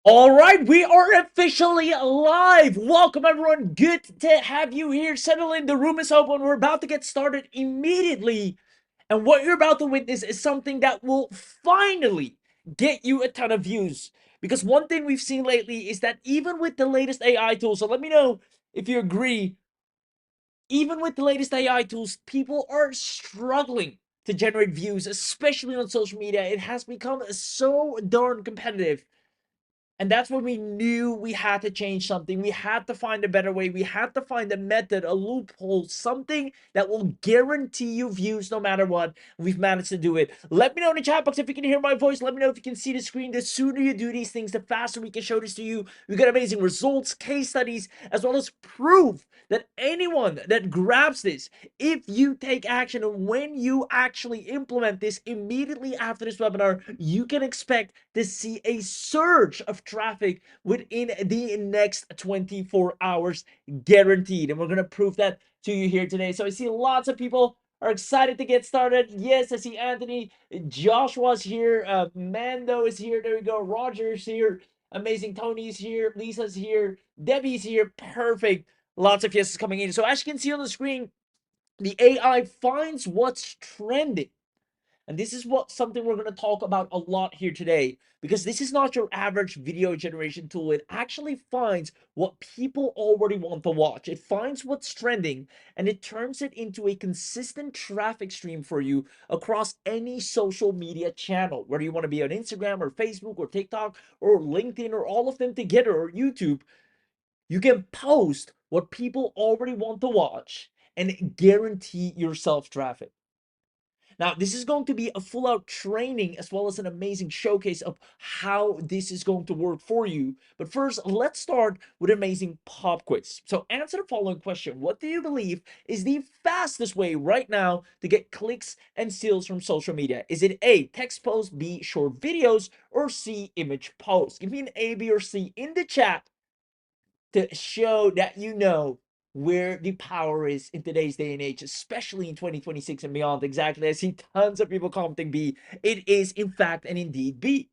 All right, we are officially live. Welcome, everyone. Good to have you here. Settle in. The room is open. We're about to get started immediately. And what you're about to witness is something that will finally get you a ton of views. Because one thing we've seen lately is that even with the latest AI tools, so let me know if you agree, even with the latest AI tools, people are struggling to generate views, especially on social media. It has become so darn competitive, and that's when we knew we had to change something. We had to find a better way. We had to find a method, a loophole, something that will guarantee you views no matter what. We've managed to do it. Let me know in the chat box if you can hear my voice. Let me know if you can see the screen. The sooner you do these things, the faster we can show this to you. We got amazing results, case studies, as well as proof that anyone that grabs this, if you take action and when you actually implement this immediately after this webinar, you can expect to see a surge of traffic within the next 24 hours, guaranteed. And we're going to prove that to you here today. So I see lots of people are excited to get started. Yes, I see Anthony, Joshua's here, Mando is here. There we go. Roger's here. Amazing. Tony's here. Lisa's here. Debbie's here. Perfect. Lots of yeses coming in. So as you can see on the screen, the AI finds what's trending. And this is what something we're going to talk about a lot here today, because this is not your average video generation tool. It actually finds what people already want to watch. It finds what's trending and it turns it into a consistent traffic stream for you across any social media channel, whether you want to be on Instagram or Facebook or TikTok or LinkedIn or all of them together or YouTube. You can post what people already want to watch and guarantee yourself traffic. Now, this is going to be a full out training as well as an amazing showcase of how this is going to work for you. But first, let's start with an amazing pop quiz. So, answer the following question: what do you believe is the fastest way right now to get clicks and sales from social media? Is it A, text posts, B, short videos, or C, image posts? Give me an A, B, or C in the chat to show that you know where the power is in today's day and age, especially in 2026 and beyond. Exactly. I see tons of people commenting B. It is, in fact, and indeed B.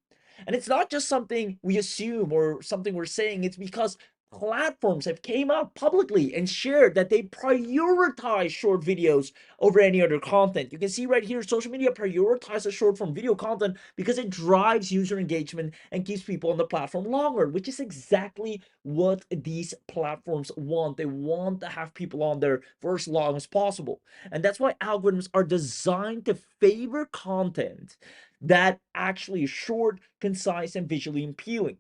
And it's not just something we assume or something we're saying, it's because platforms have came out publicly and shared that they prioritize short videos over any other content. You can see right here, social media prioritizes short form video content because it drives user engagement and keeps people on the platform longer, which is exactly what these platforms want. They want to have people on there for as long as possible. And that's why algorithms are designed to favor content that actually is short, concise, and visually appealing.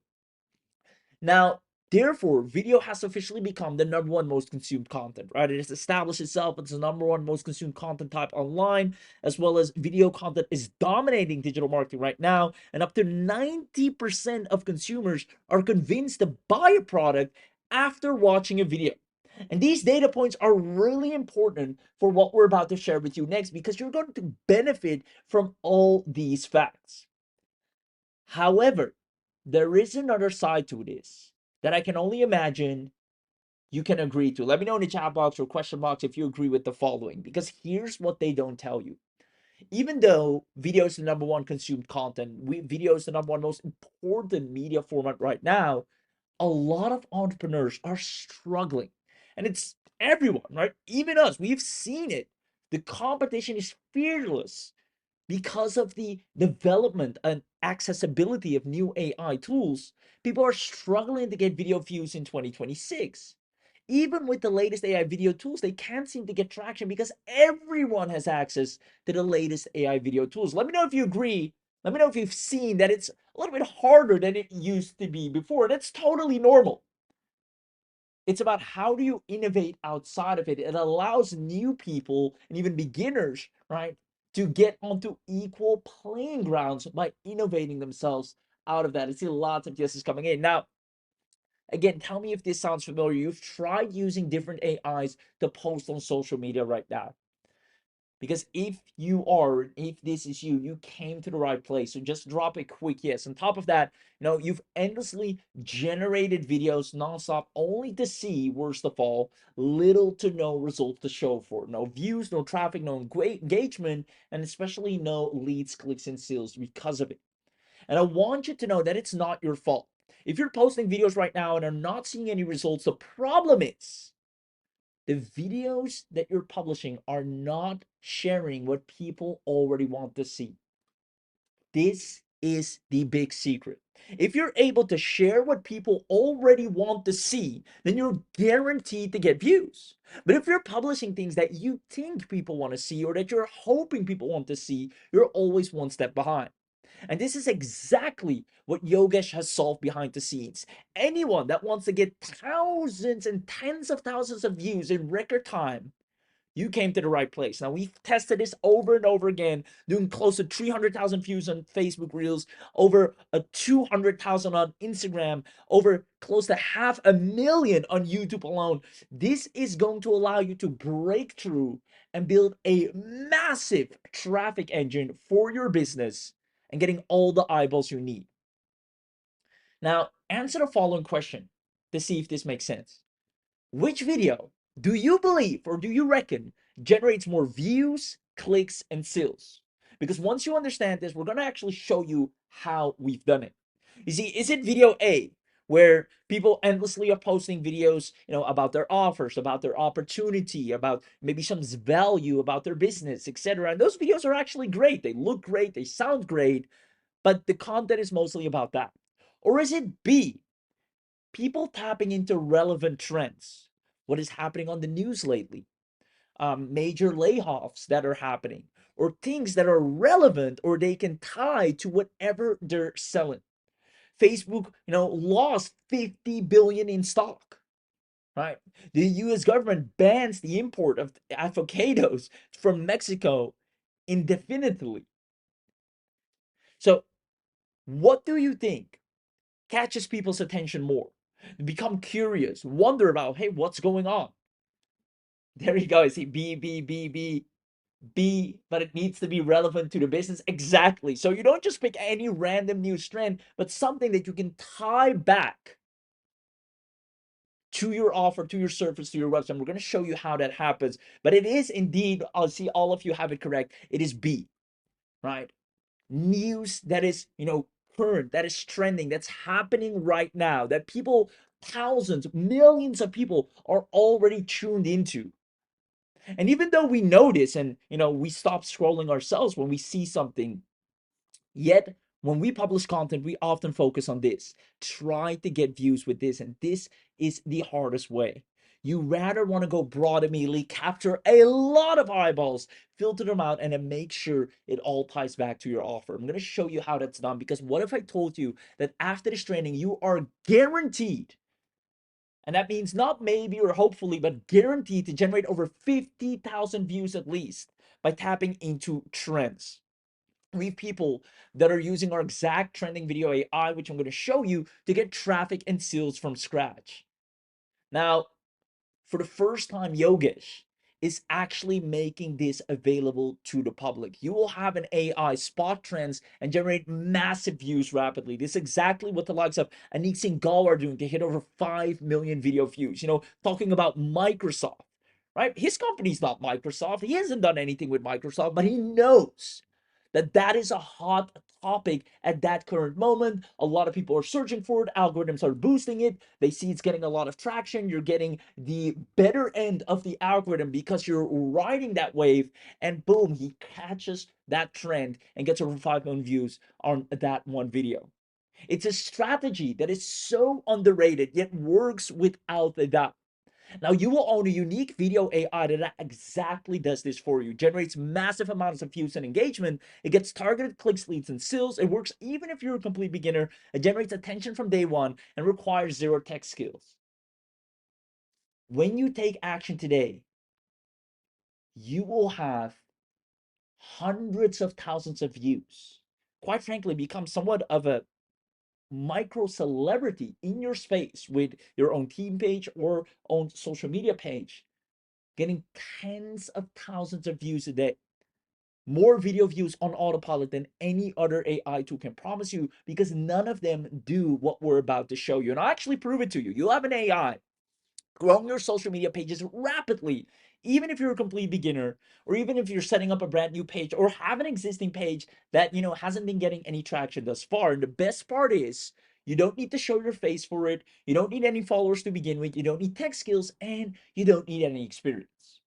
Now, therefore, video has officially become the number one most consumed content, right? It has established itself as the number one most consumed content type online, as well as video content is dominating digital marketing right now. And up to 90% of consumers are convinced to buy a product after watching a video. And these data points are really important for what we're about to share with you next, because you're going to benefit from all these facts. However, there is another side to this that I can only imagine you can agree to. Let me know in the chat box or question box if you agree with the following, because here's what they don't tell you. Even though video is the number one consumed content, video is the number one most important media format right now, a lot of entrepreneurs are struggling. And it's everyone, right? Even us, we've seen it. The competition is fearless because of the development and accessibility of new AI tools. People are struggling to get video views in 2026. Even with the latest AI video tools, they can't seem to get traction because everyone has access to the latest AI video tools. Let me know if you agree. Let me know if you've seen that it's a little bit harder than it used to be before. That's totally normal. It's about how do you innovate outside of it. It allows new people and even beginners, right, to get onto equal playing grounds by innovating themselves out of that. I see lots of yeses coming in. Now, again, tell me if this sounds familiar. You've tried using different AIs to post on social media right now. Because if you are, if this is you, you came to the right place. So just drop a quick yes. On top of that, you've endlessly generated videos nonstop only to see, worst of all, little to no results to show for. No views, no traffic, no engagement, and especially no leads, clicks, and sales because of it. And I want you to know that it's not your fault. If you're posting videos right now and are not seeing any results, the problem is the videos that you're publishing are not sharing what people already want to see. This is the big secret. If you're able to share what people already want to see, then you're guaranteed to get views. But if you're publishing things that you think people want to see or that you're hoping people want to see, you're always one step behind. And this is exactly what Yogesh has solved behind the scenes. Anyone that wants to get thousands and tens of thousands of views in record time, you came to the right place. Now, we've tested this over and over again, doing close to 300,000 views on Facebook Reels, over a 200,000 on Instagram, over close to 500,000 on YouTube alone. This is going to allow you to break through and build a massive traffic engine for your business and getting all the eyeballs you need. Now, answer the following question to see if this makes sense. Which video do you believe or do you reckon generates more views, clicks, and sales? Because once you understand this, we're going to actually show you how we've done it. You see, is it video A, where people endlessly are posting videos, about their offers, about their opportunity, about maybe some value about their business, etc. And those videos are actually great. They look great, they sound great, but the content is mostly about that. Or is it B, people tapping into relevant trends? What is happening on the news lately? Major layoffs that are happening, or things that are relevant or they can tie to whatever they're selling. Facebook, lost 50 billion in stock, right? The US government bans the import of avocados from Mexico indefinitely. So, what do you think catches people's attention more? Become curious, wonder about, hey, what's going on? There you go. See, B, but it needs to be relevant to the business. Exactly. So you don't just pick any random news trend, but something that you can tie back to your offer, to your service, to your website. We're going to show you how that happens. But it is indeed, I'll see all of you have it correct. It is B, right? News that is, current, that is trending, that's happening right now, that people, thousands, millions of people are already tuned into. And even though we know this and, we stop scrolling ourselves when we see something, yet when we publish content, we often focus on this. Try to get views with this. And this is the hardest way. You rather want to go broad immediately, capture a lot of eyeballs, filter them out, and then make sure it all ties back to your offer. I'm going to show you how that's done, because what if I told you that after this training, you are guaranteed, and that means not maybe or hopefully, but guaranteed to generate over 50,000 views at least by tapping into trends. We have people that are using our exact trending video AI, which I'm going to show you, to get traffic and sales from scratch. Now, for the first time, Yogesh is actually making this available to the public. You will have an AI spot trends and generate massive views rapidly. This is exactly what the likes of Anik Singhal are doing to hit over 5 million video views. Talking about Microsoft, right? His company's not Microsoft. He hasn't done anything with Microsoft, but he knows that is a hot topic at that current moment. A lot of people are searching for it. Algorithms are boosting it. They see it's getting a lot of traction. You're getting the better end of the algorithm because you're riding that wave, and boom, he catches that trend and gets over 5 million views on that one video. It's a strategy that is so underrated, yet works without a doubt. Now, you will own a unique video AI that exactly does this for you. Generates massive amounts of views and engagement. It gets targeted clicks, leads, and sales. It works even if you're a complete beginner. It generates attention from day one and requires zero tech skills. When you take action today, you will have hundreds of thousands of views. Quite frankly, become somewhat of a micro celebrity in your space with your own team page or own social media page, getting tens of thousands of views a day. More video views on autopilot than any other AI tool can promise you, because none of them do what we're about to show you. And I'll actually prove it to you. You'll have an AI growing your social media pages rapidly, even if you're a complete beginner, or even if you're setting up a brand new page or have an existing page that hasn't been getting any traction thus far. And the best part is You don't need to show your face for it. You don't need any followers to begin with. You don't need tech skills, and you don't need any experience.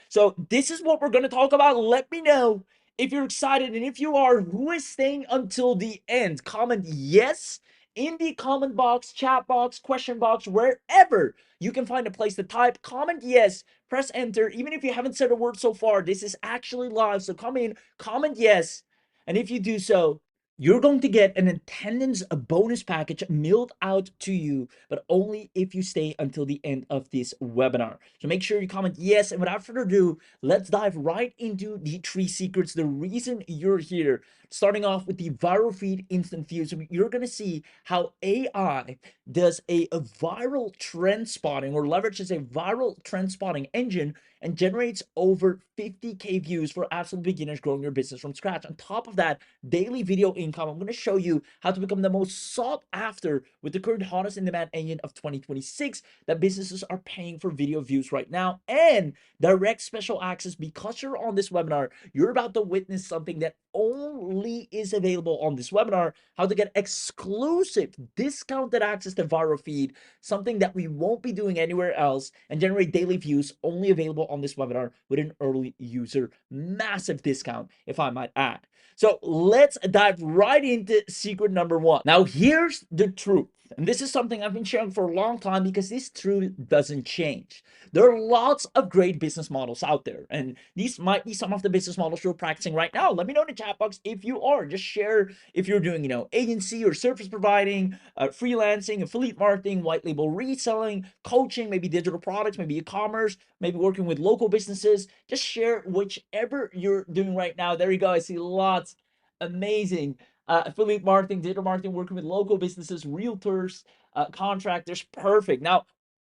So this is what we're going to talk about. Let me know if you're excited, and if you are, who is staying until the end. Comment yes in the comment box, chat box, question box, wherever you can find a place to type. Comment yes, press enter. Even if you haven't said a word so far, this is actually live. So come in, comment yes. And if you do so, you're going to get an attendance bonus package mailed out to you, but only if you stay until the end of this webinar. So make sure you comment yes. And without further ado, let's dive right into the 3 secrets, the reason you're here. Starting off with the ViroFeed instant views, you're going to see how AI does a viral trend spotting, or leverages a viral trend spotting engine, and generates over 50K views for absolute beginners growing your business from scratch. On top of that, daily video income. I'm going to show you how to become the most sought after with the current hottest in demand engine of 2026 that businesses are paying for video views right now, and direct special access. Because you're on this webinar, you're about to witness something that only is available on this webinar: how to get exclusive discounted access to ViroFeed, something that we won't be doing anywhere else, and generate daily views only available on this webinar with an early user massive discount, if I might add. So let's dive right into secret number 1. Now, here's the truth. And this is something I've been sharing for a long time, because this truth doesn't change. There are lots of great business models out there, and these might be some of the business models you're practicing right now. Let me know in the chat box if you are. Just share if you're doing, agency or service providing, freelancing, affiliate marketing, white label reselling, coaching, maybe digital products, maybe e-commerce, maybe working with local businesses. Just share whichever you're doing right now. There you go. I see lots. Amazing. Affiliate marketing, digital marketing, working with local businesses, realtors, contractors. Perfect. Now,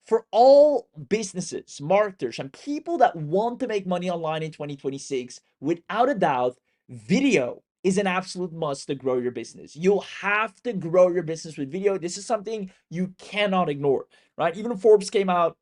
for all businesses, marketers, and people that want to make money online in 2026, without a doubt, video is an absolute must to grow your business. You'll have to grow your business with video. This is something you cannot ignore, right? Even Forbes came out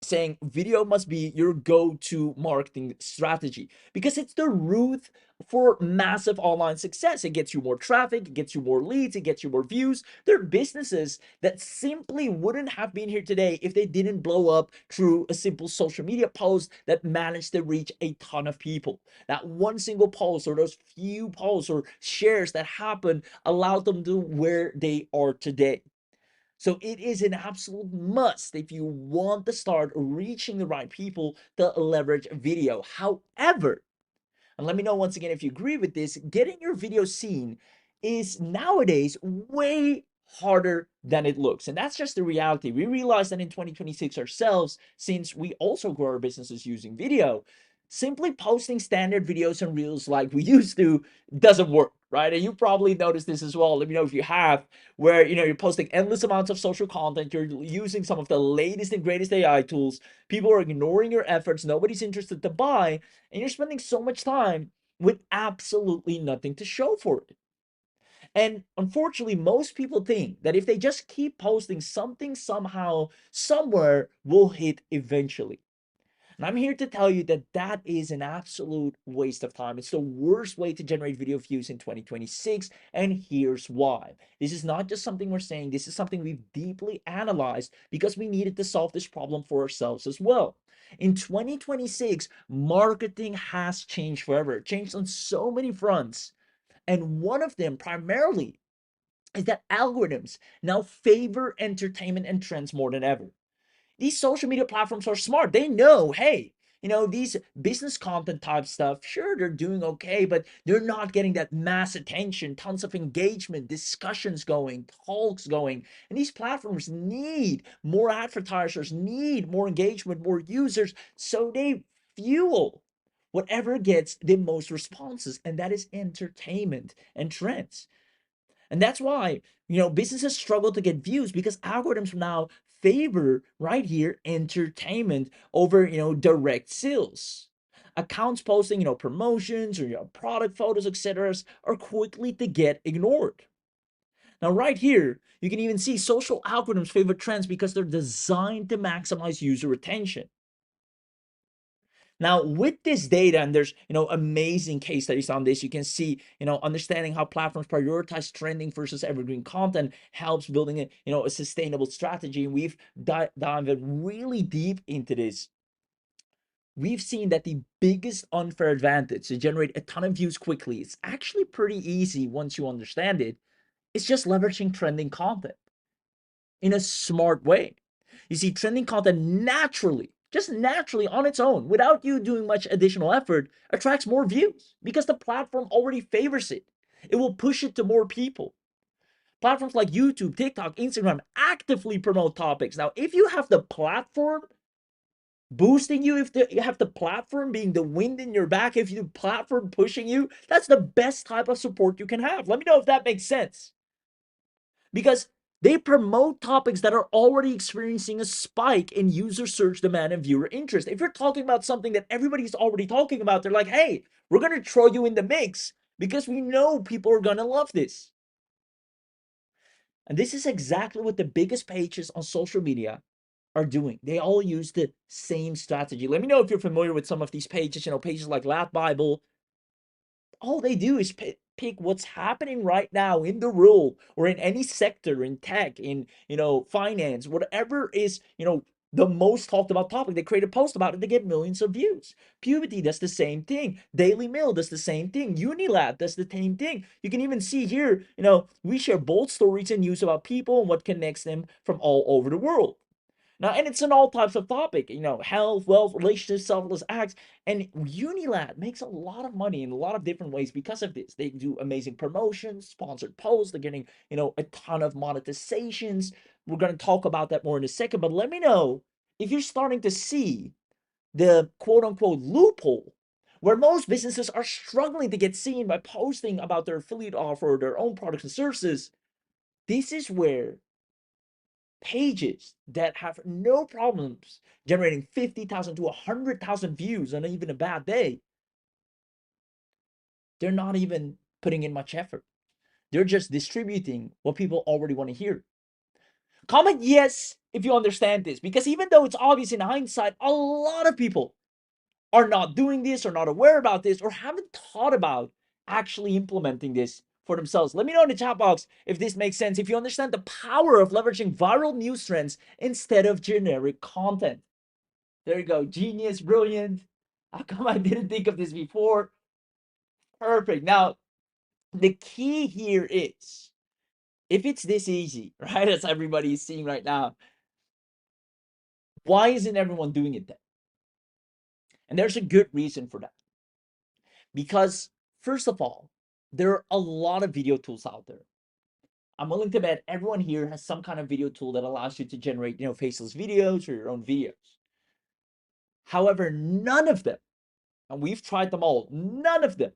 saying video must be your go-to marketing strategy, because it's the root for massive online success. It gets you more traffic, it gets you more leads, it gets you more views. There are businesses that simply wouldn't have been here today if they didn't blow up through a simple social media post that managed to reach a ton of people. That one single post, or those few posts or shares that happened, allowed them to where they are today. So it is an absolute must if you want to start reaching the right people to leverage video. However, and let me know once again if you agree with this, getting your video seen is nowadays way harder than it looks. And that's just the reality. We realize that in 2026 ourselves, since we also grow our businesses using video, simply posting standard videos and reels like we used to doesn't work, right? And you probably noticed this as well. Let me know if you have, where you're posting endless amounts of social content, you're using some of the latest and greatest AI tools, people are ignoring your efforts, nobody's interested to buy, and you're spending so much time with absolutely nothing to show for it. And unfortunately, most people think that if they just keep posting, something somehow, somewhere will hit eventually. And I'm here to tell you that that is an absolute waste of time. It's the worst way to generate video views in 2026, and here's why. This is not just something we're saying, this is something we've deeply analyzed, because we needed to solve this problem for ourselves as well. In 2026, marketing has changed forever. It changed on so many fronts. And one of them primarily is that algorithms now favor entertainment and trends more than ever. These social media platforms are smart. They know, hey, these business content type stuff, sure, they're doing okay, but they're not getting that mass attention, tons of engagement, discussions going, talks going. And these platforms need more advertisers, need more engagement, more users. So they fuel whatever gets the most responses, and that is entertainment and trends. And that's why, businesses struggle to get views, because algorithms now favor right here entertainment over, direct sales. Accounts posting, promotions or product photos, etc., are quickly to get ignored. Now, right here, you can even see social algorithms favor trends because they're designed to maximize user attention. Now, with this data, and there's amazing case studies on this, you can see understanding how platforms prioritize trending versus evergreen content helps building a sustainable strategy. And we've dived really deep into this. We've seen that the biggest unfair advantage to generate a ton of views quickly, it's actually pretty easy once you understand it. It's just leveraging trending content in a smart way. You see, trending content naturally, just naturally on its own, without you doing much additional effort, attracts more views because the platform already favors it. It will push it to more people. Platforms like YouTube, TikTok, Instagram actively promote topics. Now, if you have the platform boosting you, if you have the platform being the wind in your back, if you the platform pushing you, that's the best type of support you can have. Let me know if that makes sense. Because they promote topics that are already experiencing a spike in user search demand and viewer interest. If you're talking about something that everybody's already talking about, they're like, hey, we're going to throw you in the mix because we know people are going to love this. And this is exactly what the biggest pages on social media are doing. They all use the same strategy. Let me know if you're familiar with some of these pages, pages like Lat Bible. All they do is pick what's happening right now in the world or in any sector, in tech, in finance, whatever is the most talked about topic. They create a post about it, they get millions of views. Puberty does the same thing. Daily Mail does the same thing. Unilab does the same thing. You can even see here, we share bold stories and news about people and what connects them from all over the world. Now, and it's in all types of topic, health, wealth, relationships, selfless acts. And Unilad makes a lot of money in a lot of different ways because of this. They do amazing promotions, sponsored posts. They're getting, a ton of monetizations. We're going to talk about that more in a second. But let me know if you're starting to see the quote unquote loophole where most businesses are struggling to get seen by posting about their affiliate offer or their own products and services. This is where pages that have no problems generating 50,000 to 100,000 views on even a bad day, they're not even putting in much effort. They're just distributing what people already want to hear. Comment yes if you understand this, because even though it's obvious in hindsight, a lot of people are not doing this or not aware about this or haven't thought about actually implementing this for themselves. Let me know in the chat box if this makes sense, if you understand the power of leveraging viral news trends instead of generic content. There you go. Genius, brilliant. How come I didn't think of this before? Perfect. Now, the key here is if it's this easy, right, as everybody is seeing right now, why isn't everyone doing it then? And there's a good reason for that. Because, first of all, there are a lot of video tools out there. I'm willing to bet everyone here has some kind of video tool that allows you to generate, faceless videos or your own videos. However, none of them, and we've tried them all, none of them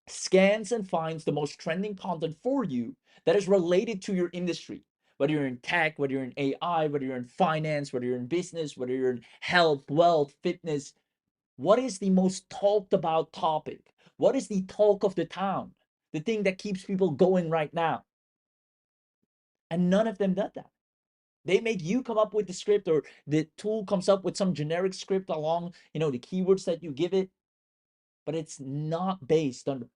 scans and finds the most trending content for you that is related to your industry. Whether you're in tech, whether you're in AI, whether you're in finance, whether you're in business, whether you're in health, wealth, fitness, what is the most talked about topic? What is the talk of the town? The thing that keeps people going right now? And none of them does that. They make you come up with the script, or the tool comes up with some generic script along, the keywords that you give it, but it's not based on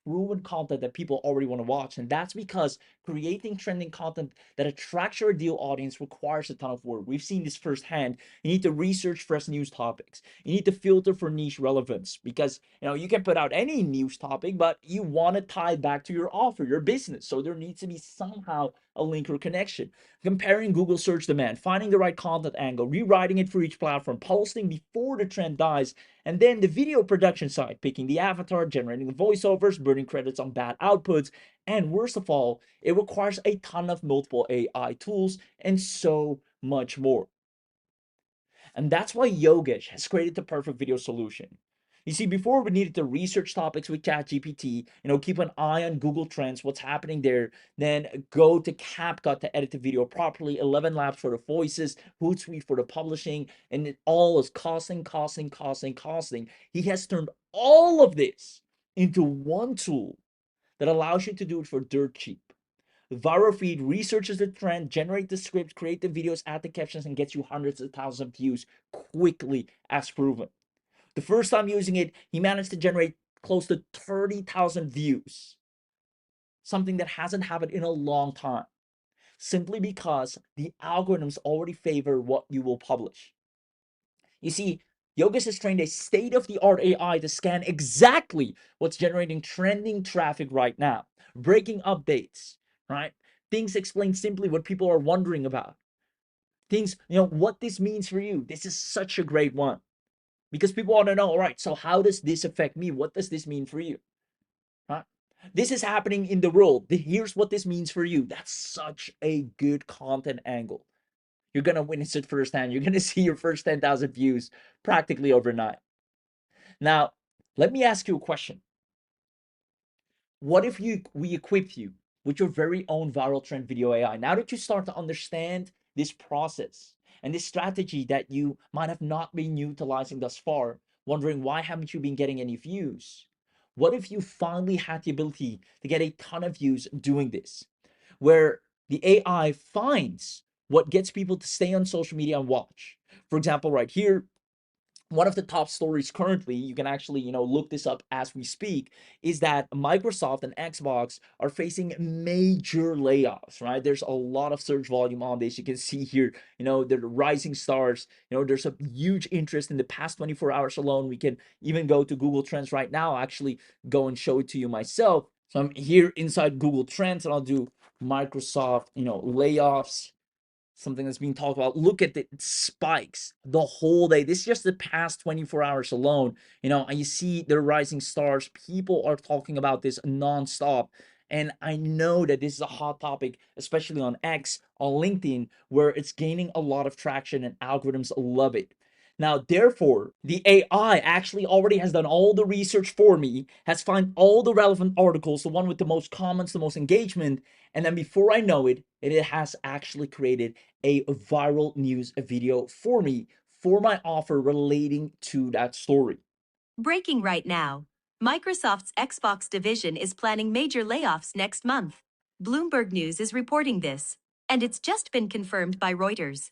proven content that people already want to watch. And that's because creating trending content that attracts your ideal audience requires a ton of work. We've seen this firsthand. You need to research fresh news topics. You need to filter for niche relevance, because you can put out any news topic, but you want to tie back to your offer, your business. So there needs to be somehow a link or connection. Comparing Google search demand, finding the right content angle, rewriting it for each platform, posting before the trend dies, and then the video production side, picking the avatar, generating the voiceovers, burning credits on bad outputs. And worst of all, it requires a ton of multiple AI tools and so much more. And that's why Yogesh has created the perfect video solution. You see, before we needed to research topics with ChatGPT, keep an eye on Google Trends, what's happening there, then go to CapCut to edit the video properly, 11 Labs for the voices, Hootsuite for the publishing, and it all is costing. He has turned all of this into one tool that allows you to do it for dirt cheap. ViroFeed researches the trend, generates the script, create the videos, add the captions, and gets you hundreds of thousands of views quickly, as proven. The first time using it, he managed to generate close to 30,000 views, something that hasn't happened in a long time, simply because the algorithms already favor what you will publish. You see, Yogis has trained a state-of-the-art AI to scan exactly what's generating trending traffic right now, breaking updates, right? Things explain simply what people are wondering about. Things, what this means for you. This is such a great one because people want to know, all right, so how does this affect me? What does this mean for you? Right? This is happening in the world. Here's what this means for you. That's such a good content angle. You're going to witness it firsthand. You're going to see your first 10,000 views practically overnight. Now, let me ask you a question. What if we equip you with your very own viral trend video AI? Now that you start to understand this process and this strategy that you might have not been utilizing thus far, wondering why haven't you been getting any views? What if you finally had the ability to get a ton of views doing this, where the AI finds what gets people to stay on social media and watch? For example, right here, one of the top stories currently, you can actually look this up as we speak, is that Microsoft and Xbox are facing major layoffs. Right, there's a lot of search volume on this. You can see here, the rising stars. There's a huge interest in the past 24 hours alone. We can even go to Google Trends right now, actually go and show it to you myself. So I'm here inside Google Trends and I'll do Microsoft layoffs, something that's being talked about. Look at the spikes the whole day. This is just the past 24 hours alone. And you see the rising stars. People are talking about this nonstop. And I know that this is a hot topic, especially on X, on LinkedIn, where it's gaining a lot of traction and algorithms love it. Now, therefore, the AI actually already has done all the research for me, has found all the relevant articles, the one with the most comments, the most engagement, and then before I know it, it has actually created a viral news video for me for my offer relating to that story. Breaking right now. Microsoft's Xbox division is planning major layoffs next month. Bloomberg News is reporting this, and it's just been confirmed by Reuters.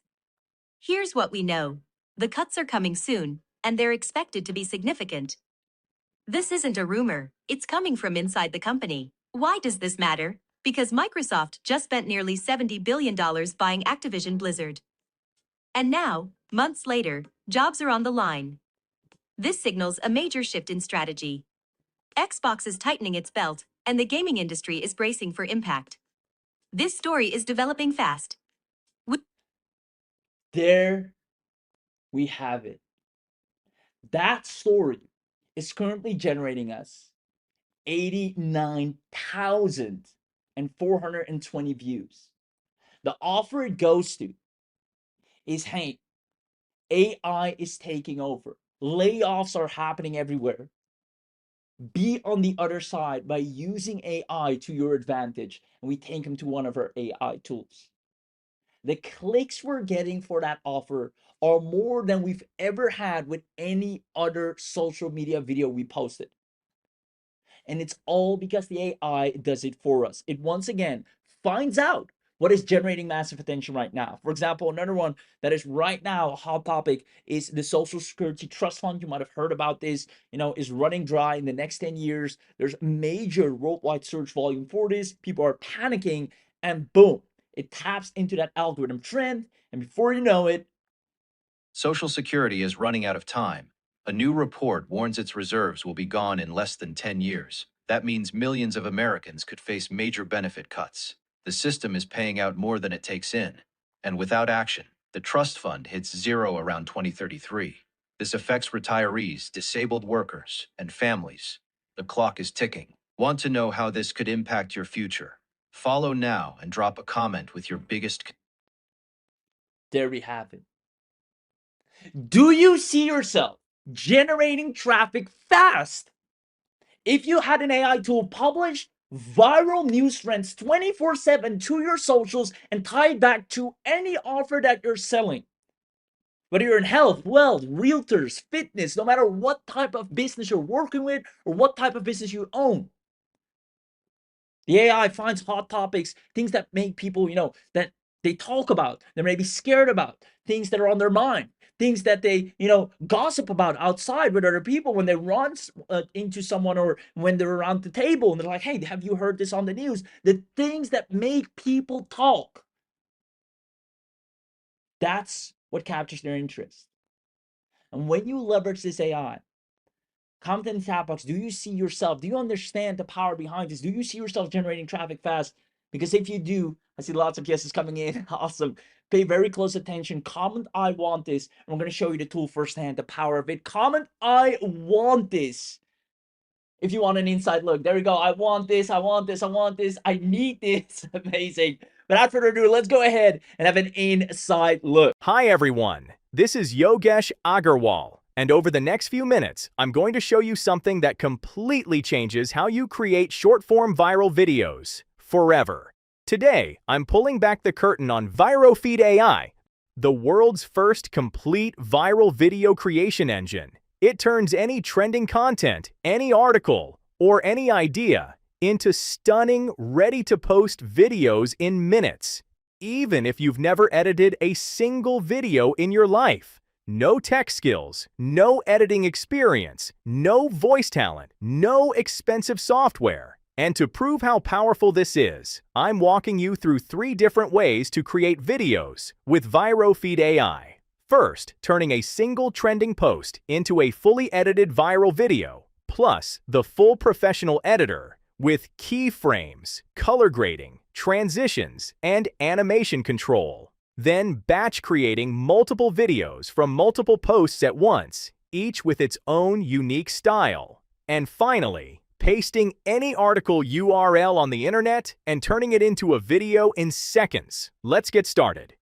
Here's what we know. The cuts are coming soon, and they're expected to be significant. This isn't a rumor, it's coming from inside the company. Why does this matter? Because Microsoft just spent nearly $70 billion buying Activision Blizzard. And now, months later, jobs are on the line. This signals a major shift in strategy. Xbox is tightening its belt, and the gaming industry is bracing for impact. This story is developing fast. There we have it. That story is currently generating us 89,420 views. The offer it goes to is, hey, AI is taking over. Layoffs are happening everywhere. Be on the other side by using AI to your advantage. And we take them to one of our AI tools. The clicks we're getting for that offer are more than we've ever had with any other social media video we posted. And it's all because the AI does it for us. It once again finds out what is generating massive attention right now. For example, another one that is right now a hot topic is the Social Security Trust Fund. You might have heard about this, is running dry in the next 10 years. There's major worldwide search volume for this. People are panicking, and boom, it taps into that algorithm trend. And before you know it, Social Security is running out of time. A new report warns its reserves will be gone in less than 10 years. That means millions of Americans could face major benefit cuts. The system is paying out more than it takes in. And without action, the trust fund hits zero around 2033. This affects retirees, disabled workers, and families. The clock is ticking. Want to know how this could impact your future? Follow now and drop a comment with your biggest. there we have it. Do you see yourself generating traffic fast? If you had an AI tool publish viral news trends 24/7 to your socials and tie it back to any offer that you're selling, whether you're in health, wealth, realtors, fitness, no matter what type of business you're working with or what type of business you own, the AI finds hot topics, things that make people, that they talk about, they may be scared about, things that are on their mind, things that they, gossip about outside with other people when they run into someone, or when they're around the table and they're like, hey, have you heard this on the news? The things that make people talk. That's what captures their interest. And when you leverage this AI, comment in the chat box, do you see yourself? Do you understand the power behind this? Do you see yourself generating traffic fast? Because if you do, I see lots of yeses coming in. Awesome. Pay very close attention. Comment, I want this. And we're going to show you the tool firsthand, the power of it. Comment, I want this. If you want an inside look, there we go. I want this. I want this. I want this. I need this. Amazing. But without further ado, let's go ahead and have an inside look. Hi everyone, this is Yogesh Agarwal, and over the next few minutes, I'm going to show you something that completely changes how you create short-form viral videos forever. Today, I'm pulling back the curtain on ViroFeed AI, the world's first complete viral video creation engine. It turns any trending content, any article, or any idea into stunning, ready-to-post videos in minutes, even if you've never edited a single video in your life. No tech skills, no editing experience, no voice talent, no expensive software. And to prove how powerful this is, I'm walking you through 3 different ways to create videos with ViroFeed AI. First, turning a single trending post into a fully edited viral video, plus the full professional editor with keyframes, color grading, transitions, and animation control. Then batch creating multiple videos from multiple posts at once, each with its own unique style. And finally, pasting any article URL on the internet and turning it into a video in seconds. Let's get started.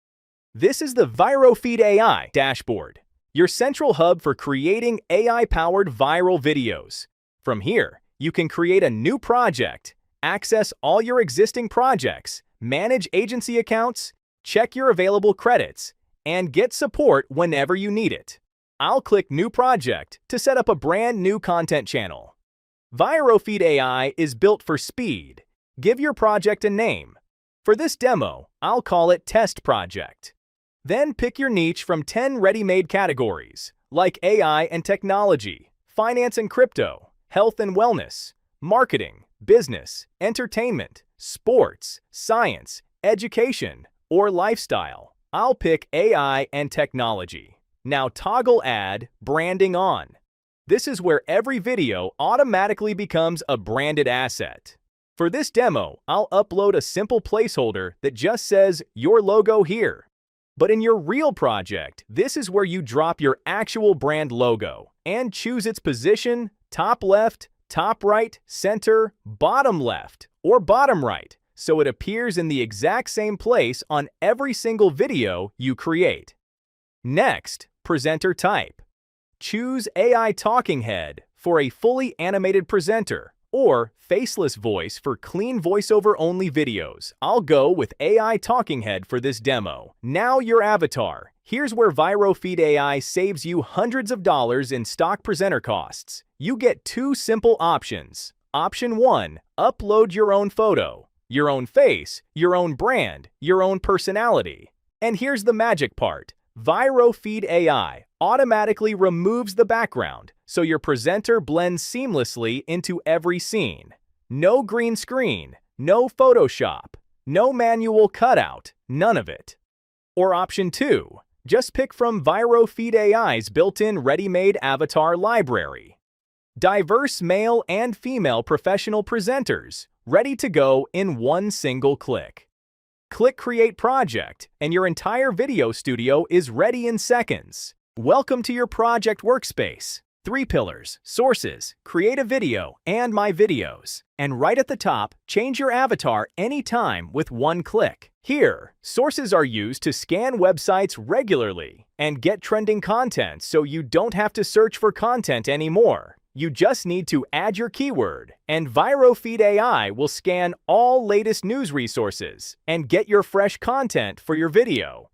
This is the ViroFeed AI dashboard, your central hub for creating AI-powered viral videos. From here, you can create a new project, access all your existing projects, manage agency accounts, check your available credits, and get support whenever you need it. I'll click New Project to set up a brand new content channel. ViroFeed AI is built for speed. Give your project a name. For this demo, I'll call it Test Project. Then pick your niche from 10 ready-made categories, like AI and technology, finance and crypto, health and wellness, marketing, business, entertainment, sports, science, education, or lifestyle. I'll pick AI and technology. Now toggle Add Branding on. This is where every video automatically becomes a branded asset. For this demo, I'll upload a simple placeholder that just says your logo here. But in your real project, this is where you drop your actual brand logo and choose its position, top left, top right, center, bottom left, or bottom right, so it appears in the exact same place on every single video you create. Next, presenter type. Choose AI Talking Head for a fully animated presenter, or Faceless voice for clean voiceover-only videos. I'll go with AI Talking Head for this demo. Now your avatar. Here's where ViroFeed AI saves you hundreds of dollars in stock presenter costs. You get 2 simple options. Option 1, upload your own photo, your own face, your own brand, your own personality. And here's the magic part. ViroFeed AI automatically removes the background, so your presenter blends seamlessly into every scene. No green screen, no Photoshop, no manual cutout, none of it. Or option 2, just pick from ViroFeed AI's built-in ready-made avatar library. Diverse male and female professional presenters, ready to go in one single click. Click Create Project, and your entire video studio is ready in seconds. Welcome to your project workspace. 3 pillars: sources, create a video, and my videos. And right at the top, change your avatar anytime with one click. Here, sources are used to scan websites regularly and get trending content so you don't have to search for content anymore. You just need to add your keyword, and ViroFeed AI will scan all latest news resources and get your fresh content for your video.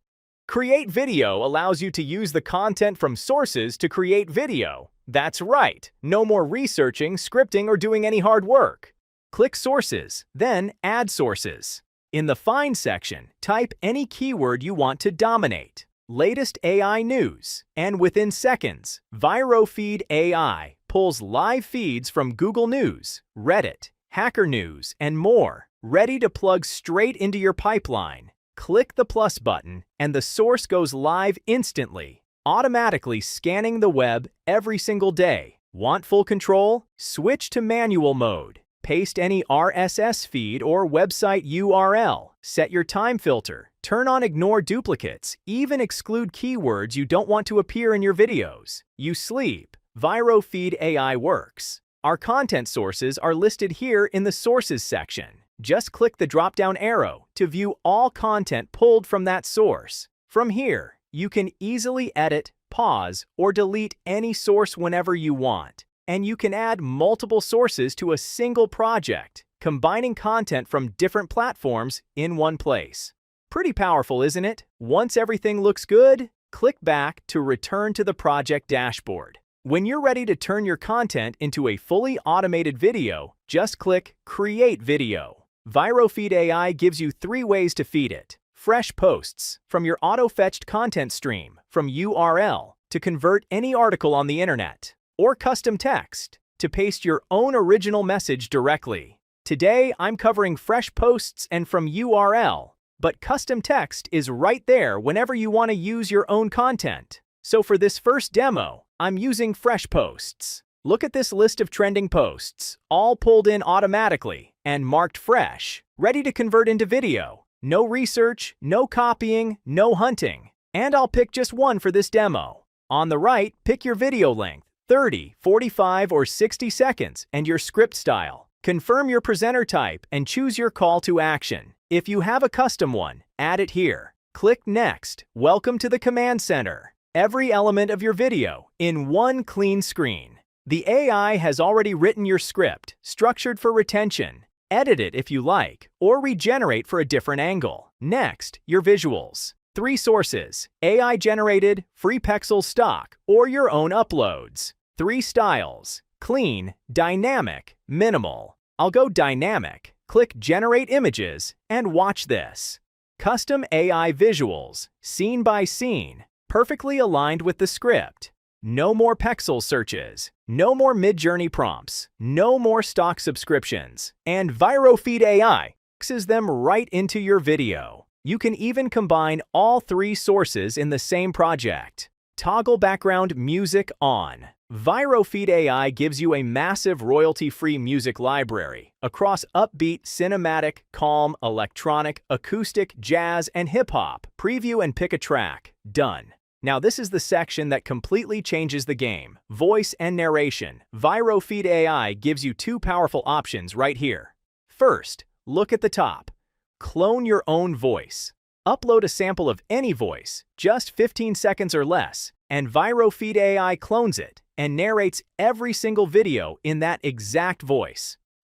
Create Video allows you to use the content from sources to create video. That's right, no more researching, scripting, or doing any hard work. Click Sources, then Add Sources. In the Find section, type any keyword you want to dominate. latest AI news, and within seconds, ViroFeed AI pulls live feeds from Google News, Reddit, Hacker News, and more, ready to plug straight into your pipeline. Click the plus button, and the source goes live instantly, automatically scanning the web every single day. Want full control? Switch to manual mode. Paste any RSS feed or website URL. Set your time filter. Turn on ignore duplicates. Even exclude keywords you don't want to appear in your videos. You sleep. ViroFeed AI works. Our content sources are listed here in the Sources section. Just click the drop-down arrow to view all content pulled from that source. From here, you can easily edit, pause, or delete any source whenever you want. And you can add multiple sources to a single project, combining content from different platforms in one place. Pretty powerful, isn't it? Once everything looks good, click back to return to the project dashboard. When you're ready to turn your content into a fully automated video, just click Create Video. ViroFeed AI gives you 3 ways to feed it. Fresh posts from your auto-fetched content stream from URL to convert any article on the internet, or custom text to paste your own original message directly. Today, I'm covering fresh posts and from URL, but custom text is right there whenever you want to use your own content. So for this first demo, I'm using fresh posts. Look at this list of trending posts, all pulled in automatically and marked fresh, ready to convert into video. No research, no copying, no hunting. And I'll pick just one for this demo. On the right, pick your video length, 30, 45, or 60 seconds, and your script style. Confirm your presenter type and choose your call to action. If you have a custom one, add it here. Click Next. Welcome to the Command Center. Every element of your video in one clean screen. The AI has already written your script, structured for retention. Edit it if you like, or regenerate for a different angle. Next, your visuals. 3 sources: AI-generated, free pixel stock, or your own uploads. 3 styles: clean, dynamic, minimal. I'll go dynamic. Click Generate Images, and watch this. Custom AI visuals, scene by scene, perfectly aligned with the script. No more pixel searches, no more mid-journey prompts, no more stock subscriptions, and ViroFeed AI mixes them right into your video. You can even combine all 3 sources in the same project. Toggle background music on. ViroFeed AI gives you a massive royalty-free music library across upbeat, cinematic, calm, electronic, acoustic, jazz, and hip-hop. Preview and pick a track. Done. Now this is the section that completely changes the game. Voice and narration. ViroFeed AI gives you 2 powerful options right here. First, look at the top. Clone your own voice. Upload a sample of any voice, just 15 seconds or less, and ViroFeed AI clones it and narrates every single video in that exact voice.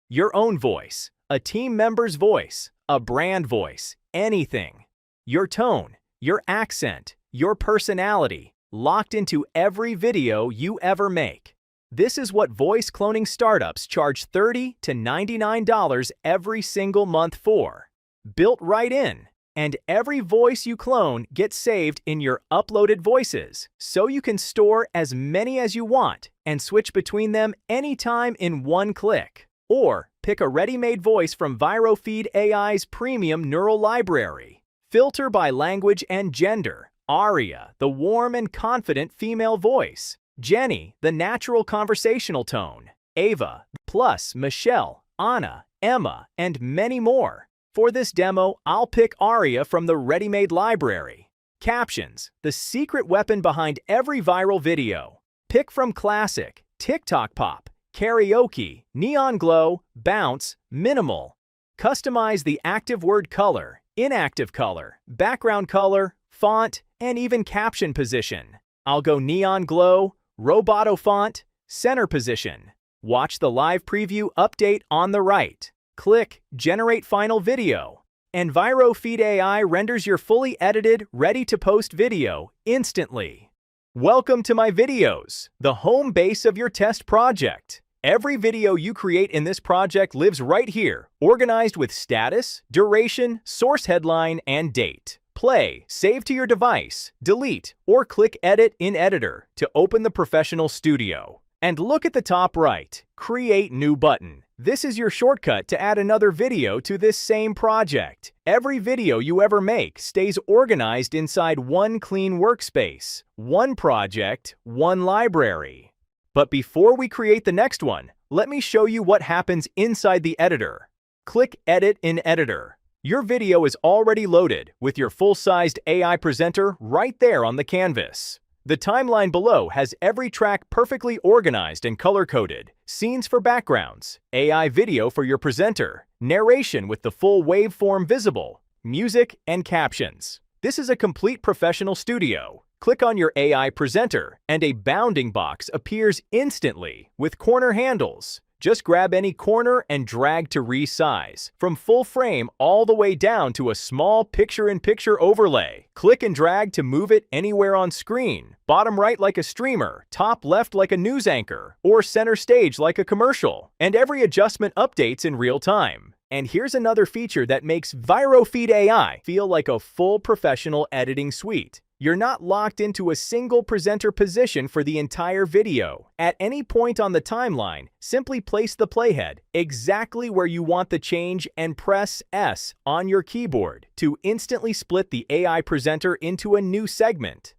Your own voice, a team member's voice, a brand voice, anything. Your tone, your accent, your personality, locked into every video you ever make. This is what voice cloning startups charge $30 to $99 every single month for. Built right in. And every voice you clone gets saved in your uploaded voices, so you can store as many as you want and switch between them anytime in one click. Or pick a ready-made voice from ViroFeed AI's premium neural library. Filter by language and gender. Aria, the warm and confident female voice. Jenny, the natural conversational tone. Ava, plus Michelle, Anna, Emma, and many more. For this demo, I'll pick Aria from the ready-made library. Captions, the secret weapon behind every viral video. Pick from classic, TikTok pop, karaoke, neon glow, bounce, minimal. Customize the active word color, inactive color, background color, font, and even caption position. I'll go neon glow, roboto font, center position. Watch the live preview update on the right. Click Generate Final Video, and ViroFeed AI renders your fully edited, ready-to-post video instantly. Welcome to my videos, the home base of your test project. Every video you create in this project lives right here, organized with status, duration, source headline, and date. Play, save to your device, delete, or click Edit in Editor to open the Professional Studio. And look at the top right, Create New button. This is your shortcut to add another video to this same project. Every video you ever make stays organized inside one clean workspace, one project, one library. But before we create the next one, let me show you what happens inside the editor. Click Edit in Editor. Your video is already loaded with your full-sized AI presenter right there on the canvas. The timeline below has every track perfectly organized and color-coded, scenes for backgrounds, AI video for your presenter, narration with the full waveform visible, music, and captions. This is a complete professional studio. Click on your AI presenter, and a bounding box appears instantly with corner handles. Just grab any corner and drag to resize, from full frame all the way down to a small picture-in-picture overlay. Click and drag to move it anywhere on screen, bottom right like a streamer, top left like a news anchor, or center stage like a commercial. And every adjustment updates in real time. And here's another feature that makes ViroFeed AI feel like a full professional editing suite. You're not locked into a single presenter position for the entire video. At any point on the timeline, simply place the playhead exactly where you want the change and press S on your keyboard to instantly split the AI presenter into a new segment.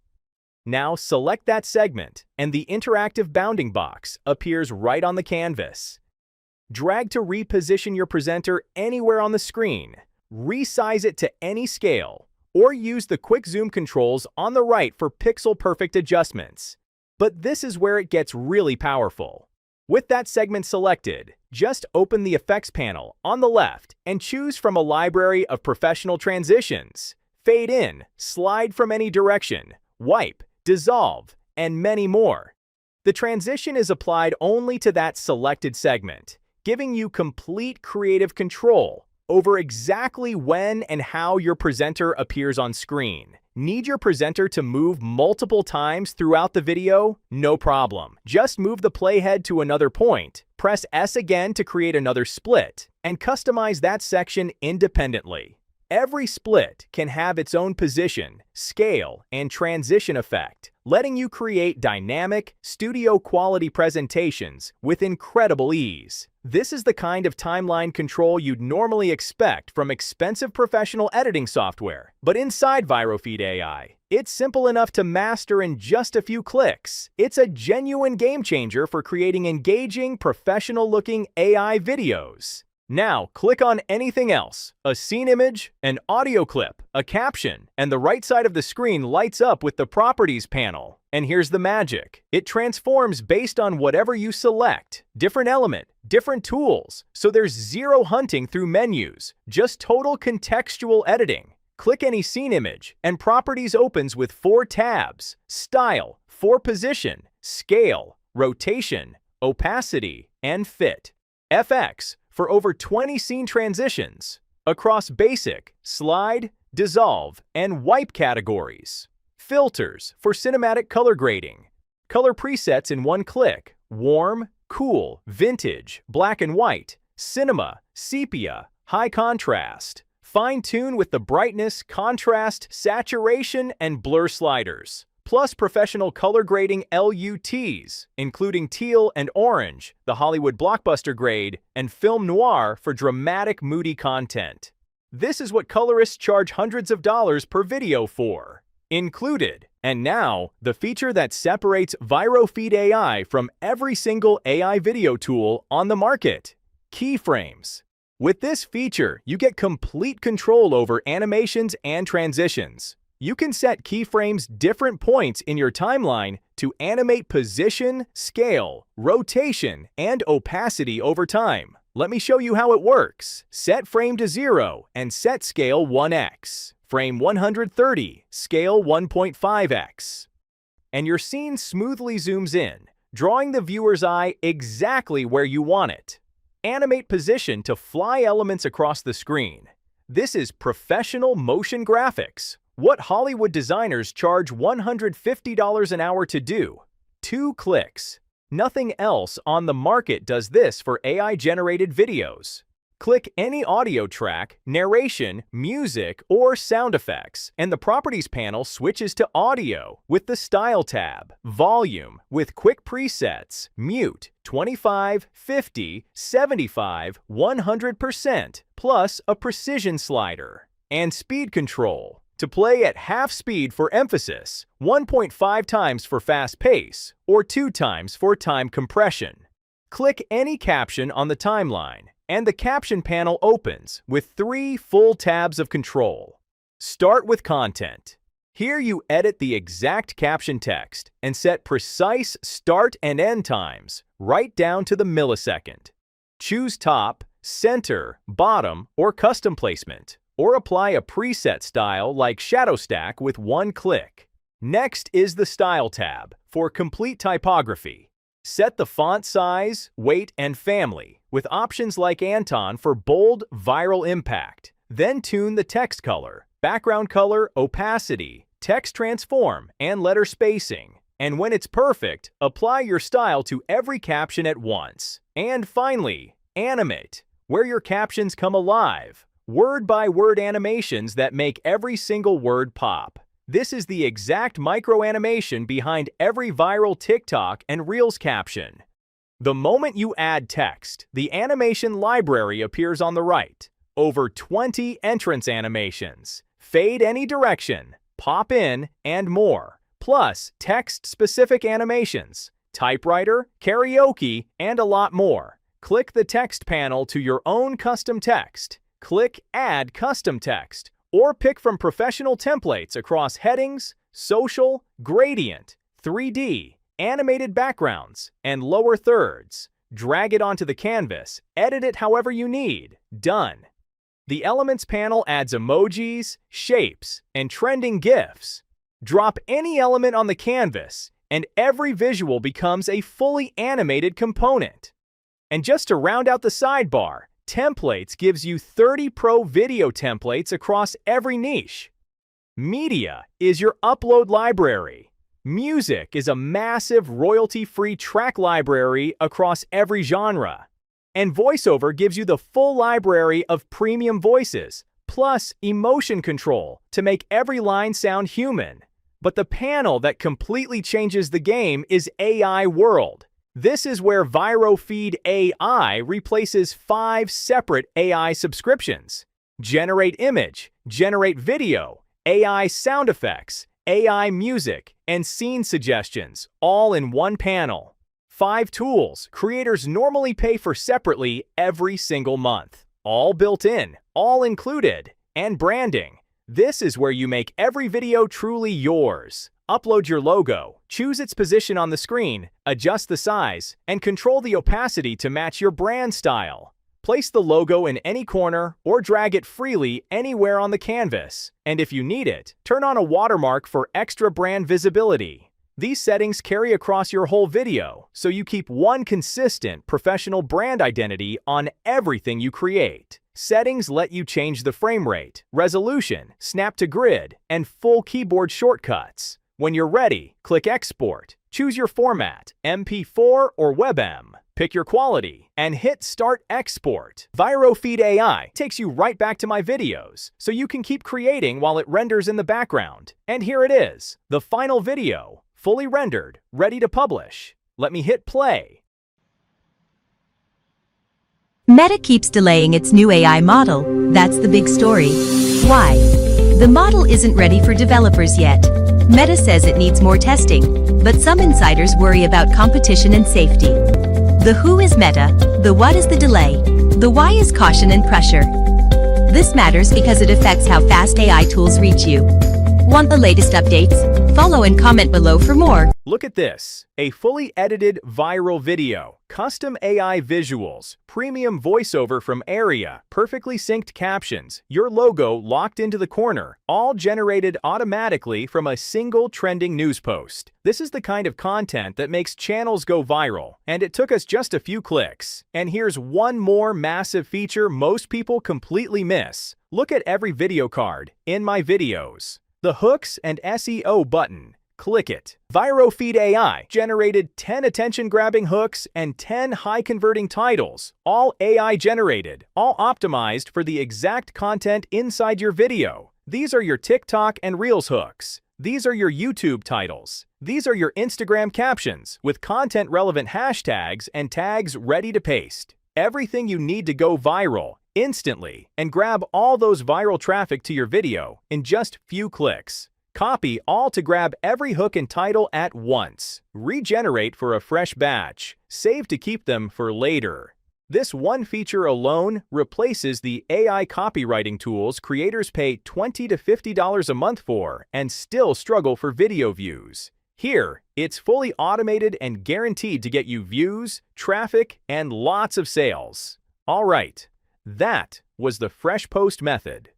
Now select that segment, and the interactive bounding box appears right on the canvas. Drag to reposition your presenter anywhere on the screen. Resize it to any scale, or use the quick zoom controls on the right for pixel-perfect adjustments. But this is where it gets really powerful. With that segment selected, just open the Effects panel on the left and choose from a library of professional transitions. Fade in, slide from any direction, wipe, dissolve, and many more. The transition is applied only to that selected segment, giving you complete creative control over exactly when and how your presenter appears on screen. Need your presenter to move multiple times throughout the video? No problem. Just move the playhead to another point, press S again to create another split, and customize that section independently. Every split can have its own position, scale, and transition effect, letting you create dynamic, studio-quality presentations with incredible ease. This is the kind of timeline control you'd normally expect from expensive professional editing software. But inside ViroFeed AI, it's simple enough to master in just a few clicks. It's a genuine game changer for creating engaging, professional-looking AI videos. Now, click on anything else, a scene image, an audio clip, a caption, and the right side of the screen lights up with the Properties panel. And here's the magic. It transforms based on whatever you select. Different element, different tools, so there's zero hunting through menus, just total contextual editing. Click any scene image, and Properties opens with 4 tabs: Style, for Position, Scale, Rotation, Opacity, and Fit. FX for over 20 scene transitions across basic, slide, dissolve, and wipe categories. Filters for cinematic color grading. Color presets in one click: warm, cool, vintage, black and white, cinema, sepia, high contrast. Fine-tune with the brightness, contrast, saturation, and blur sliders. Plus professional color grading LUTs, including teal and orange, the Hollywood blockbuster grade, and film noir for dramatic, moody content. This is what colorists charge hundreds of dollars per video for. Included. And now, the feature that separates ViroFeed AI from every single AI video tool on the market: keyframes. With this feature, you get complete control over animations and transitions. You can set keyframes different points in your timeline to animate position, scale, rotation, and opacity over time. Let me show you how it works. Set frame to 0 and set scale 1x. Frame 130, scale 1.5x. And your scene smoothly zooms in, drawing the viewer's eye exactly where you want it. Animate position to fly elements across the screen. This is professional motion graphics. What Hollywood designers charge $150 an hour to do. 2 clicks. Nothing else on the market does this for AI-generated videos. Click any audio track, narration, music, or sound effects, and the Properties panel switches to Audio with the Style tab, Volume with quick presets, Mute, 25, 50, 75, 100%, plus a precision slider, and Speed Control to play at half speed for emphasis, 1.5 times for fast pace, or 2 times for time compression. Click any caption on the timeline, and the Caption panel opens with 3 full tabs of control. Start with Content. Here you edit the exact caption text and set precise start and end times, right down to the millisecond. Choose top, center, bottom, or custom placement, or apply a preset style like Shadow Stack with one click. Next is the Style tab for complete typography. Set the font size, weight, and family with options like Anton for bold, viral impact. Then tune the text color, background color, opacity, text transform, and letter spacing. And when it's perfect, apply your style to every caption at once. And finally, animate, where your captions come alive. Word-by-word animations that make every single word pop. This is the exact micro-animation behind every viral TikTok and Reels caption. The moment you add text, the animation library appears on the right. Over 20 entrance animations, fade any direction, pop in, and more. Plus, text-specific animations, typewriter, karaoke, and a lot more. Click the text panel to your own custom text. Click Add Custom Text, or pick from professional templates across headings, social, gradient, 3D, animated backgrounds, and lower thirds. Drag it onto the canvas, edit it however you need. Done. The Elements panel adds emojis, shapes, and trending GIFs. Drop any element on the canvas, and every visual becomes a fully animated component. And just to round out the sidebar, Templates gives you 30 pro video templates across every niche. Media is your upload library. Music is a massive royalty-free track library across every genre. And VoiceOver gives you the full library of premium voices, plus emotion control to make every line sound human. But the panel that completely changes the game is AI World. This is where ViroFeed AI replaces 5 separate AI subscriptions. Generate image, generate video, AI sound effects, AI music, and scene suggestions, all in one panel. 5 tools creators normally pay for separately every single month. All built in, all included, and branding. This is where you make every video truly yours. Upload your logo, choose its position on the screen, adjust the size, and control the opacity to match your brand style. Place the logo in any corner or drag it freely anywhere on the canvas. And if you need it, turn on a watermark for extra brand visibility. These settings carry across your whole video, so you keep one consistent professional brand identity on everything you create. Settings let you change the frame rate, resolution, snap to grid, and full keyboard shortcuts. When you're ready, click Export. Choose your format, MP4 or WebM. Pick your quality, and hit Start Export. ViroFeed AI takes you right back to my videos, so you can keep creating while it renders in the background. And here it is, the final video, fully rendered, ready to publish. Let me hit play. Meta keeps delaying its new AI model. That's the big story. Why? The model isn't ready for developers yet. Meta says it needs more testing, but some insiders worry about competition and safety. The who is Meta, the what is the delay, the why is caution and pressure. This matters because it affects how fast AI tools reach you. Want the latest updates? Follow and comment below for more. Look at this, a fully edited viral video, custom AI visuals, premium voiceover from Area, perfectly synced captions, your logo locked into the corner, all generated automatically from a single trending news post. This is the kind of content that makes channels go viral, and it took us just a few clicks. And here's one more massive feature most people completely miss. Look at every video card in my videos. The hooks and SEO button. click it. ViroFeed AI generated 10 attention-grabbing hooks and 10 high-converting titles, all AI-generated, all optimized for the exact content inside your video. These are your TikTok and Reels hooks. These are your YouTube titles. These are your Instagram captions with content-relevant hashtags and tags ready to paste. Everything you need to go viral instantly and grab all those viral traffic to your video in just few clicks. Copy all to grab every hook and title at once. Regenerate for a fresh batch. Save to keep them for later. This one feature alone replaces the AI copywriting tools creators pay $20 to $50 a month for and still struggle for video views. Here, it's fully automated and guaranteed to get you views, traffic, and lots of sales. All right, that was the fresh post method.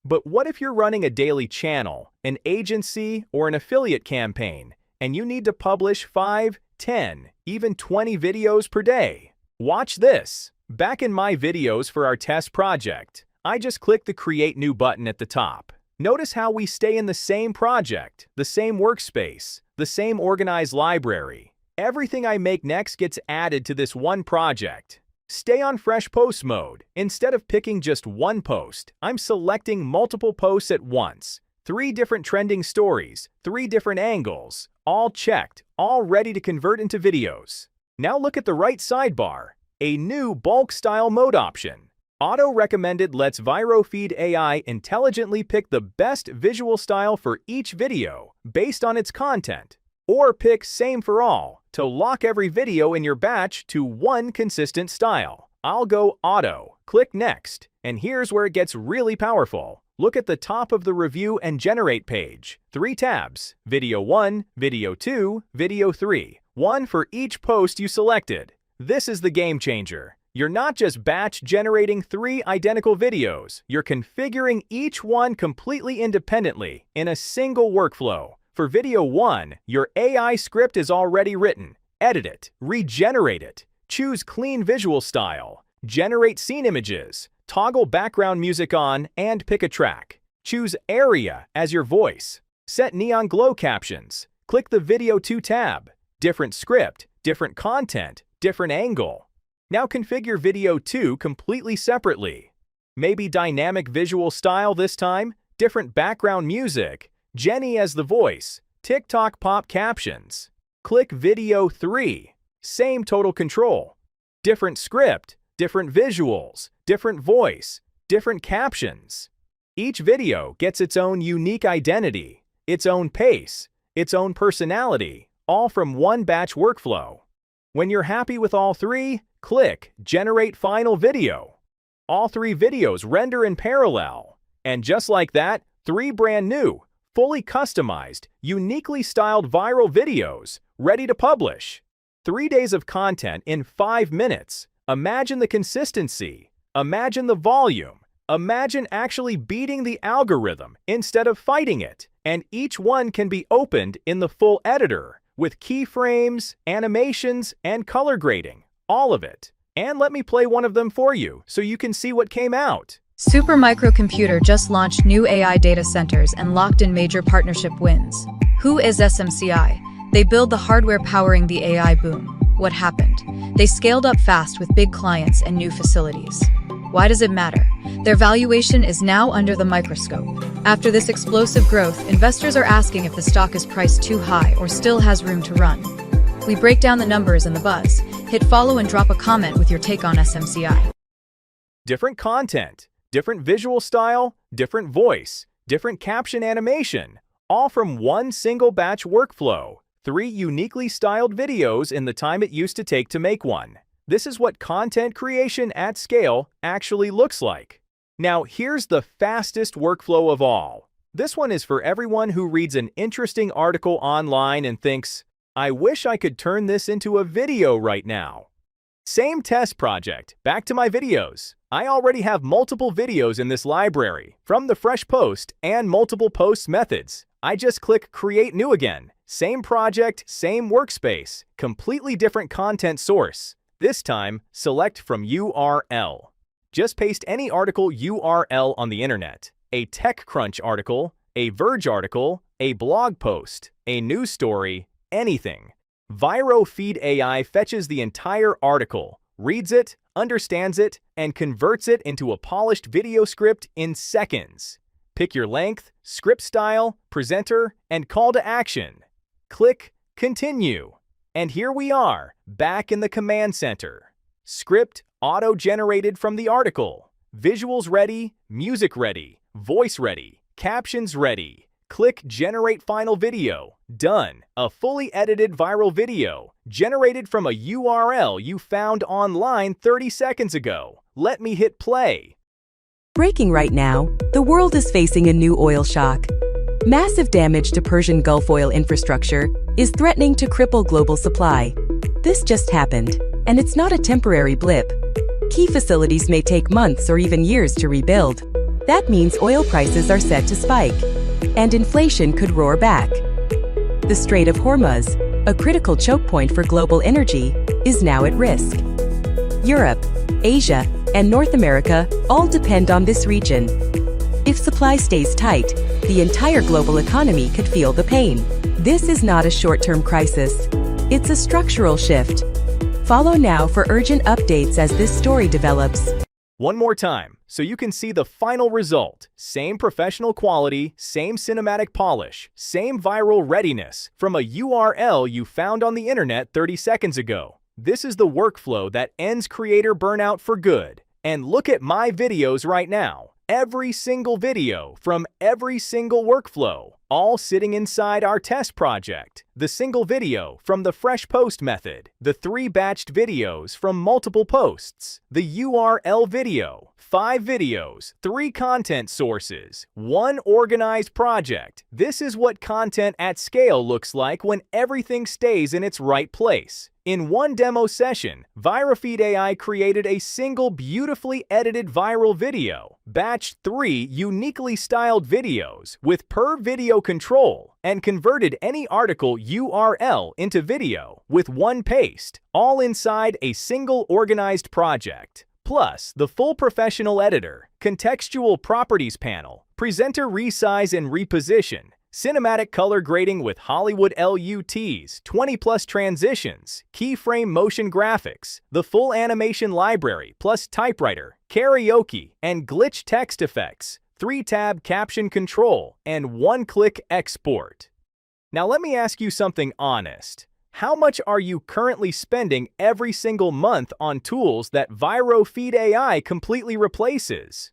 But what if you're running a daily channel, an agency, or an affiliate campaign, and you need to publish 5, 10, even 20 videos per day? Watch this. Back in my videos for our test project, I just click the Create New button at the top. Notice how we stay in the same project, the same workspace, the same organized library. Everything I make next gets added to this one project. Stay on fresh post mode. Instead of picking just one post, I'm selecting multiple posts at once. 3 different trending stories, 3 different angles, all checked, all ready to convert into videos. Now look at the right sidebar, a new bulk style mode option. Auto-recommended lets ViroFeed AI intelligently pick the best visual style for each video based on its content, or pick same for all to lock every video in your batch to one consistent style. I'll go auto, click next, and here's where it gets really powerful. Look at the top of the review and generate page. 3 tabs, video 1, video 2, video 3, one for each post you selected. This is the game changer. You're not just batch generating 3 identical videos, you're configuring each one completely independently in a single workflow. For video 1, your AI script is already written. Edit it, regenerate it, choose clean visual style, generate scene images, toggle background music on, and pick a track. Choose area as your voice. Set neon glow captions. Click the video 2 tab. Different script, different content, different angle. Now configure video 2 completely separately. Maybe dynamic visual style this time, different background music, Jenny as the voice, TikTok pop captions. Click video 3, same total control. Different script, different visuals, different voice, different captions. Each video gets its own unique identity, its own pace, its own personality, all from one batch workflow. When you're happy with all 3, click Generate Final Video. All 3 videos render in parallel. And just like that, 3 brand new, fully customized, uniquely styled viral videos ready to publish. 3 days of content in 5 minutes. Imagine the consistency. Imagine the volume. Imagine actually beating the algorithm instead of fighting it. And each one can be opened in the full editor with keyframes, animations, and color grading. All of it. And let me play one of them for you so you can see what came out. Supermicrocomputer just launched new AI data centers and locked in major partnership wins. Who is SMCI? They build the hardware powering the AI boom. What happened? They scaled up fast with big clients and new facilities. Why does it matter? Their valuation is now under the microscope. After this explosive growth, investors are asking if the stock is priced too high or still has room to run. We break down the numbers and the buzz. Hit follow and drop a comment with your take on SMCI. Different content, different visual style, different voice, different caption animation, all from one single batch workflow. 3 uniquely styled videos in the time it used to take to make one. This is what content creation at scale actually looks like. Now, here's the fastest workflow of all. This one is for everyone who reads an interesting article online and thinks, I wish I could turn this into a video right now. Same test project, back to my videos. I already have multiple videos in this library, from the fresh post and multiple post methods. I just click Create New again. Same project, same workspace, completely different content source. This time, select from URL. Just paste any article URL on the internet. A TechCrunch article, a Verge article, a blog post, a news story, anything. ViroFeed AI fetches the entire article, reads it, understands it, and converts it into a polished video script in seconds. Pick your length, script style, presenter, and call to action. Click Continue. And here we are, back in the command center. Script auto-generated from the article. Visuals ready, music ready, voice ready, captions ready. Click Generate Final Video. Done. A fully edited viral video, generated from a URL you found online 30 seconds ago. Let me hit play. Breaking right now, the world is facing a new oil shock. Massive damage to Persian Gulf oil infrastructure is threatening to cripple global supply. This just happened, and it's not a temporary blip. Key facilities may take months or even years to rebuild. That means oil prices are set to spike, and inflation could roar back. The Strait of Hormuz, a critical choke point for global energy, is now at risk. Europe, Asia, and North America all depend on this region. If supply stays tight, the entire global economy could feel the pain. This is not a short-term crisis. It's a structural shift. Follow now for urgent updates as this story develops. One more time, so you can see the final result. Same professional quality, same cinematic polish, same viral readiness from a URL you found on the internet 30 seconds ago. This is the workflow that ends creator burnout for good. And look at my videos right now. Every single video from every single workflow, all sitting inside our test project. The single video from the fresh post method, the 3 batched videos from multiple posts, the URL video, 5 videos, 3 content sources, 1 organized project. This is what content at scale looks like when everything stays in its right place. In one demo session, ViroFeed AI created a single beautifully edited viral video, batched 3 uniquely styled videos with per video control, and converted any article URL into video with 1 paste, all inside a single organized project. Plus, the full professional editor, contextual properties panel, presenter resize and reposition, cinematic color grading with Hollywood LUTs, 20+ transitions, keyframe motion graphics, the full animation library plus typewriter, karaoke, and glitch text effects, 3-tab caption control, and 1-click export. Now let me ask you something honest. How much are you currently spending every single month on tools that ViroFeed AI completely replaces?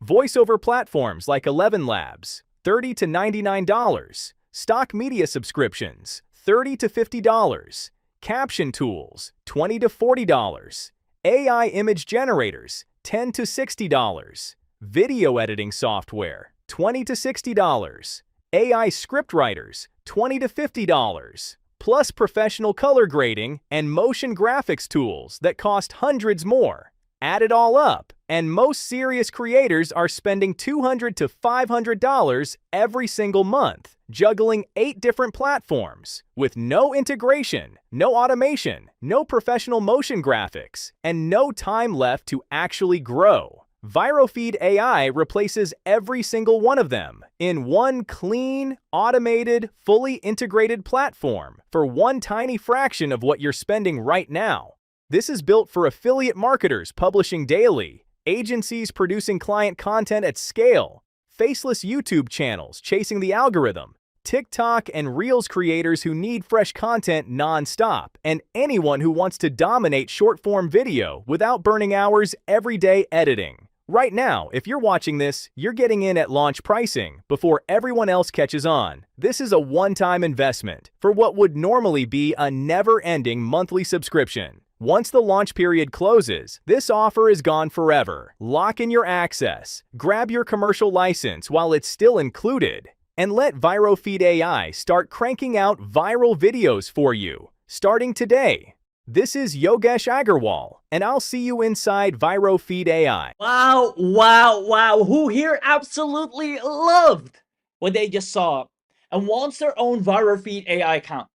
Voiceover platforms like 11 Labs, $30 to $99. Stock media subscriptions, $30 to $50. Caption tools, $20 to $40. AI image generators, $10 to $60. Video editing software, $20 to $60. AI script writers, $20 to $50. Plus professional color grading and motion graphics tools that cost hundreds more. Add it all up, and most serious creators are spending $200 to $500 every single month, juggling 8 different platforms, with no integration, no automation, no professional motion graphics, and no time left to actually grow. ViroFeed AI replaces every single one of them in one clean, automated, fully integrated platform for one tiny fraction of what you're spending right now. This is built for affiliate marketers publishing daily, agencies producing client content at scale, faceless YouTube channels chasing the algorithm, TikTok and Reels creators who need fresh content non-stop, and anyone who wants to dominate short-form video without burning hours every day editing. Right now, if you're watching this, you're getting in at launch pricing before everyone else catches on. This is a one-time investment for what would normally be a never-ending monthly subscription. Once the launch period closes, this offer is gone forever. Lock in your access, grab your commercial license while it's still included, and let ViroFeed AI start cranking out viral videos for you, starting today. This is Yogesh Agarwal, and I'll see you inside ViroFeed AI. Wow, wow, wow. Who here absolutely loved what they just saw and wants their own ViroFeed AI account?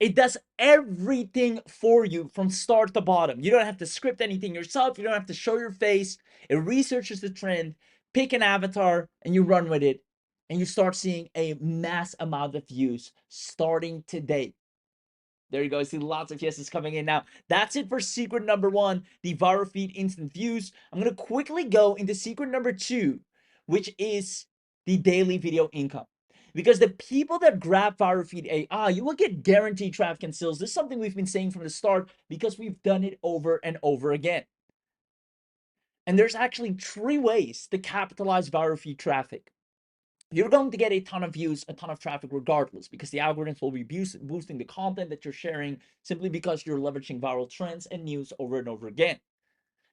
It does everything for you from start to bottom. You don't have to script anything yourself. You don't have to show your face. It researches the trend, pick an avatar, and you run with it. and you start seeing a mass amount of views starting today. There you go. I see lots of yeses coming in now. That's it for secret number one, the ViroFeed instant views. I'm going to quickly go into secret number two, which is the daily video income. Because the people that grab ViroFeed AI, you will get guaranteed traffic and sales. This is something we've been saying from the start because we've done it over and over again. And there's actually 3 ways to capitalize ViroFeed traffic. You're going to get a ton of views, a ton of traffic regardless, because the algorithms will be boosting the content that you're sharing simply because you're leveraging viral trends and news over and over again.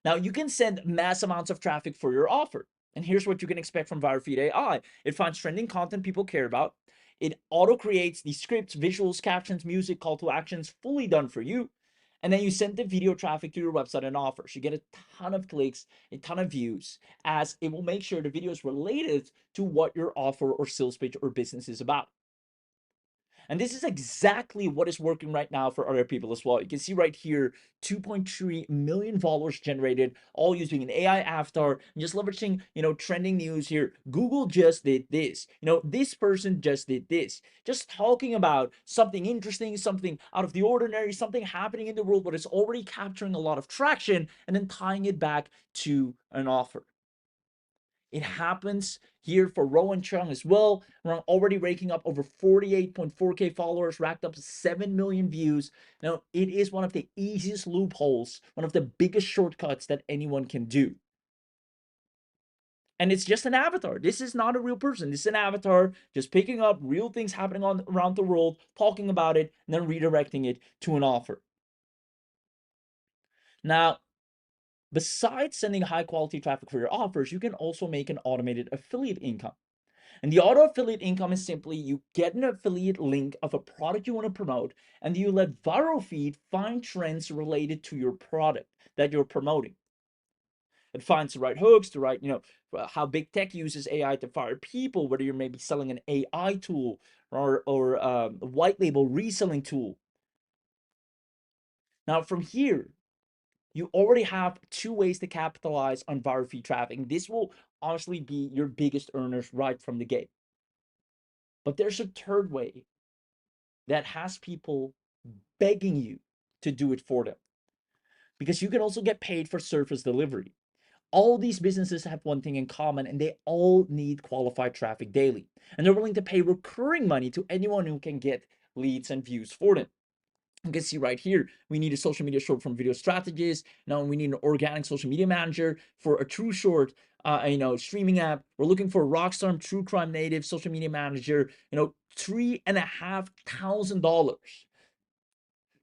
Now, you can send mass amounts of traffic for your offer. And here's what you can expect from ViroFeed AI. It finds trending content people care about. It auto creates the scripts, visuals, captions, music, call to actions, fully done for you. And then you send the video traffic to your website and offers. You get a ton of clicks, a ton of views, as it will make sure the video is related to what your offer or sales page or business is about. And this is exactly what is working right now for other people as well. You can see right here, 2.3 million followers generated, all using an AI avatar and just leveraging, trending news here. Google just did this. This person just did this. Just talking about something interesting, something out of the ordinary, something happening in the world, but it's already capturing a lot of traction and then tying it back to an offer. It happens here for Rowan Chung as well. We're already raking up over 48.4K followers, racked up 7 million views. Now, it is one of the easiest loopholes, one of the biggest shortcuts that anyone can do. And it's just an avatar. This is not a real person. This is an avatar just picking up real things happening around the world, talking about it, and then redirecting it to an offer. Now, besides sending high quality traffic for your offers, you can also make an automated affiliate income. And the auto affiliate income is simply you get an affiliate link of a product you want to promote, and you let ViroFeed find trends related to your product that you're promoting. It finds the right hooks, the right, how big tech uses AI to fire people, whether you're maybe selling an AI tool or a white label reselling tool. Now, from here, you already have 2 ways to capitalize on ViroFeed traffic. And this will honestly be your biggest earners right from the gate. But there's a third way that has people begging you to do it for them, because you can also get paid for service delivery. All these businesses have one thing in common, and they all need qualified traffic daily, and they're willing to pay recurring money to anyone who can get leads and views for them. You can see right here, we need a social media short form video strategist. Now we need an organic social media manager for a true short, streaming app. We're looking for a rockstar true crime native social media manager. $3,500.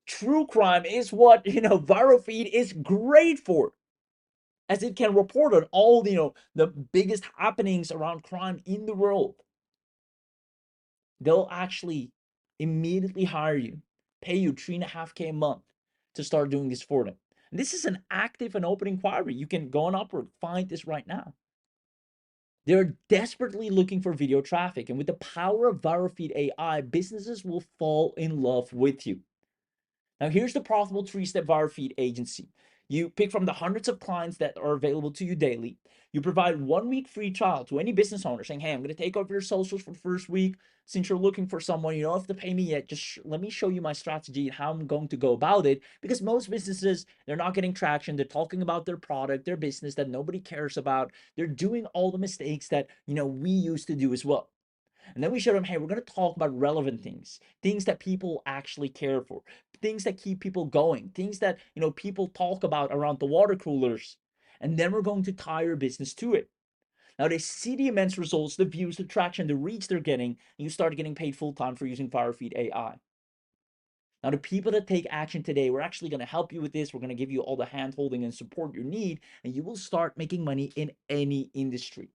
True crime is what ViroFeed is great for, as it can report on all the biggest happenings around crime in the world. They'll actually immediately hire you, pay you $3.5K a month to start doing this for them. And this is an active and open inquiry. You can go on Upwork, find this right now. They're desperately looking for video traffic, and with the power of ViroFeed AI, businesses will fall in love with you. Now, here's the profitable 3-step ViroFeed agency. You pick from the hundreds of clients that are available to you daily. You provide 1 week free trial to any business owner saying, hey, I'm going to take over your socials for the first week. Since you're looking for someone, you don't have to pay me yet. Just let me show you my strategy and how I'm going to go about it. Because most businesses, they're not getting traction. They're talking about their product, their business that nobody cares about. They're doing all the mistakes that, we used to do as well. And then we showed them, hey, we're going to talk about relevant things, things that people actually care for, things that keep people going, things that, people talk about around the water coolers. And then we're going to tie your business to it. Now they see the immense results, the views, the traction, the reach they're getting, and you start getting paid full time for using ViroFeed AI. Now, the people that take action today, we're actually going to help you with this. We're going to give you all the hand holding and support you need, and you will start making money in any industry.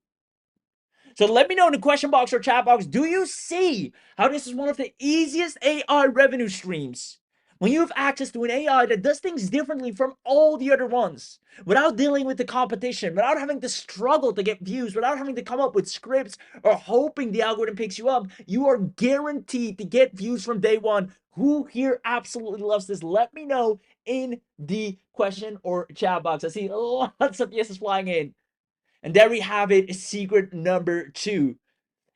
So let me know in the question box or chat box, do you see how this is one of the easiest AI revenue streams? When you have access to an AI that does things differently from all the other ones, without dealing with the competition, without having to struggle to get views, without having to come up with scripts or hoping the algorithm picks you up, you are guaranteed to get views from day one. Who here absolutely loves this? Let me know in the question or chat box. I see lots of yeses flying in. And there we have it, secret number 2.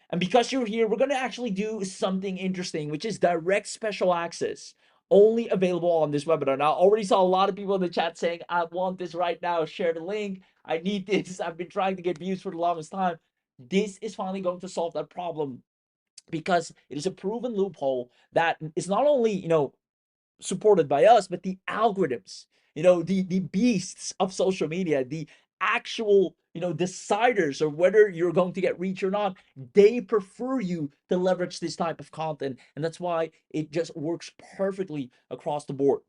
And because you're here, we're going to actually do something interesting, which is direct special access, only available on this webinar. Now, I already saw a lot of people in the chat saying, I want this right now. Share the link. I need this. I've been trying to get views for the longest time. This is finally going to solve that problem because it is a proven loophole that is not only, supported by us, but the algorithms, the beasts of social media, the actual, deciders of whether you're going to get reach or not, they prefer you to leverage this type of content. And that's why it just works perfectly across the board.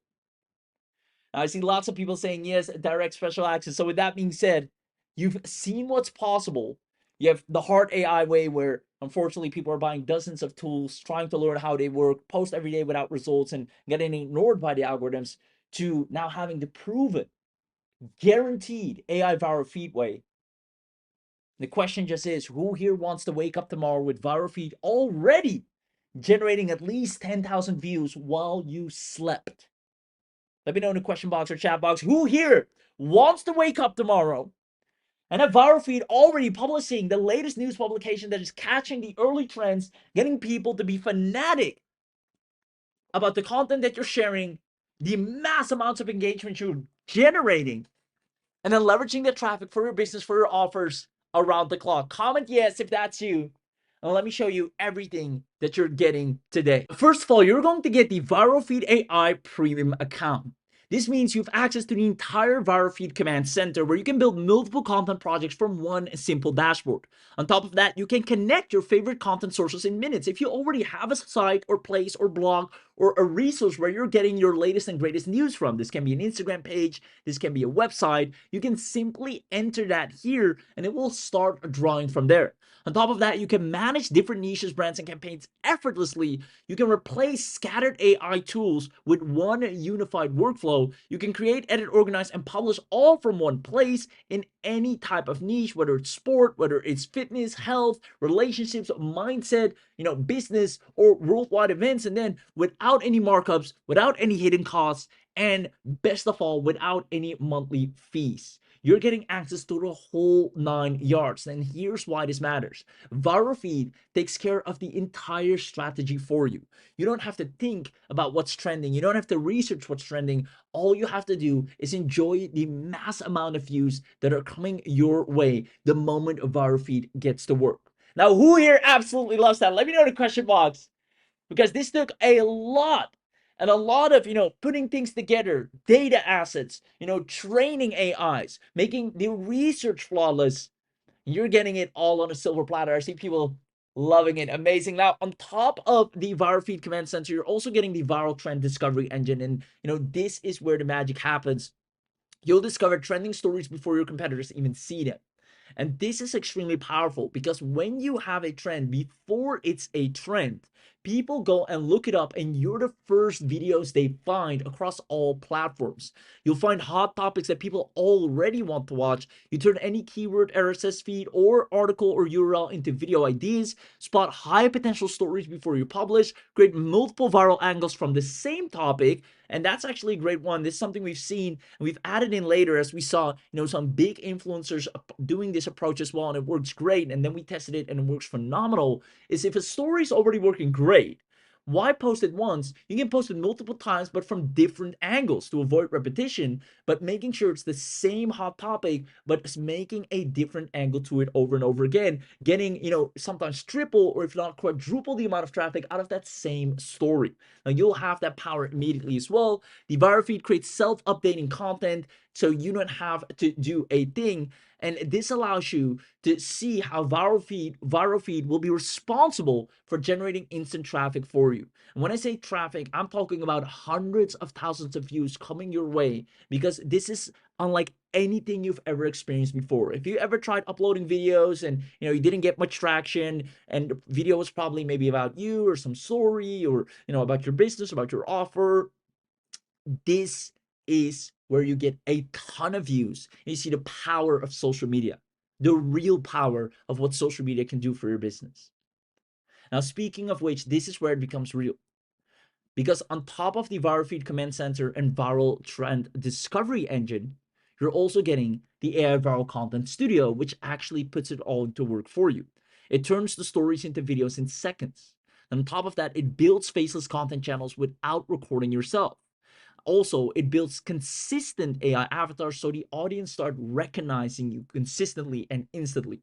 Now, I see lots of people saying yes, direct special access. So with that being said, you've seen what's possible. You have the hard AI way where unfortunately people are buying dozens of tools, trying to learn how they work, post every day without results and getting ignored by the algorithms, to now having the proven, guaranteed AI viral feed way. The question just is, who here wants to wake up tomorrow with viral feed already generating at least 10,000 views while you slept? Let me know in the question box or chat box, who here wants to wake up tomorrow and have ViroFeed already publishing the latest news publication that is catching the early trends, getting people to be fanatic about the content that you're sharing, the mass amounts of engagement you're generating, and then leveraging the traffic for your business, for your offers around the clock? Comment yes if that's you. And let me show you everything that you're getting today. First of all, you're going to get the ViroFeed AI Premium account. This means you have access to the entire ViroFeed Command Center where you can build multiple content projects from one simple dashboard. On top of that, you can connect your favorite content sources in minutes. If you already have a site or place or blog or a resource where you're getting your latest and greatest news from, this can be an Instagram page, this can be a website, you can simply enter that here and it will start drawing from there. On top of that, you can manage different niches, brands, and campaigns effortlessly. You can replace scattered AI tools with one unified workflow. You can create, edit, organize, and publish all from one place in any type of niche, whether it's sport, whether it's fitness, health, relationships, mindset, business, or worldwide events. And then without any markups, without any hidden costs, and best of all, without any monthly fees. You're getting access to the whole 9 yards. And here's why this matters. ViroFeed takes care of the entire strategy for you. You don't have to think about what's trending. You don't have to research what's trending. All you have to do is enjoy the mass amount of views that are coming your way the moment ViroFeed gets to work. Now, who here absolutely loves that? Let me know in the question box, because this took a lot and a lot of putting things together, data assets, training AIs, making the research flawless. You're getting it all on a silver platter. I see people loving it. Amazing. Now, on top of the ViroFeed Command Center, you're also getting the viral trend discovery engine, and this is where the magic happens. You'll discover trending stories before your competitors even see them. And this is extremely powerful because when you have a trend before it's a trend, people go and look it up and you're the first videos they find across all platforms. You'll find hot topics that people already want to watch. You turn any keyword, RSS feed, or article or URL into video ideas, spot high potential stories before you publish, create multiple viral angles from the same topic. And that's actually a great one. This is something we've seen and we've added in later as we saw, some big influencers doing this approach as well, and it works great. And then we tested it and it works phenomenal. Is if a story is already working great, why post it once? You can post it multiple times, but from different angles to avoid repetition, but making sure it's the same hot topic, but it's making a different angle to it over and over again, getting, sometimes triple or if not quadruple the amount of traffic out of that same story. Now you'll have that power immediately as well. The ViroFeed creates self-updating content, so you don't have to do a thing. And this allows you to see how ViroFeed will be responsible for generating instant traffic for you. And when I say traffic, I'm talking about hundreds of thousands of views coming your way, because this is unlike anything you've ever experienced before. If you ever tried uploading videos and you didn't get much traction, and the video was probably maybe about you or some story or about your business, about your offer, this is where you get a ton of views. And you see the power of social media, the real power of what social media can do for your business. Now, speaking of which, this is where it becomes real. Because on top of the ViroFeed Command Center and Viral Trend Discovery Engine, you're also getting the AI Viral Content Studio, which actually puts it all to work for you. It turns the stories into videos in seconds. And on top of that, it builds faceless content channels without recording yourself. Also, it builds consistent AI avatars so the audience start recognizing you consistently and instantly.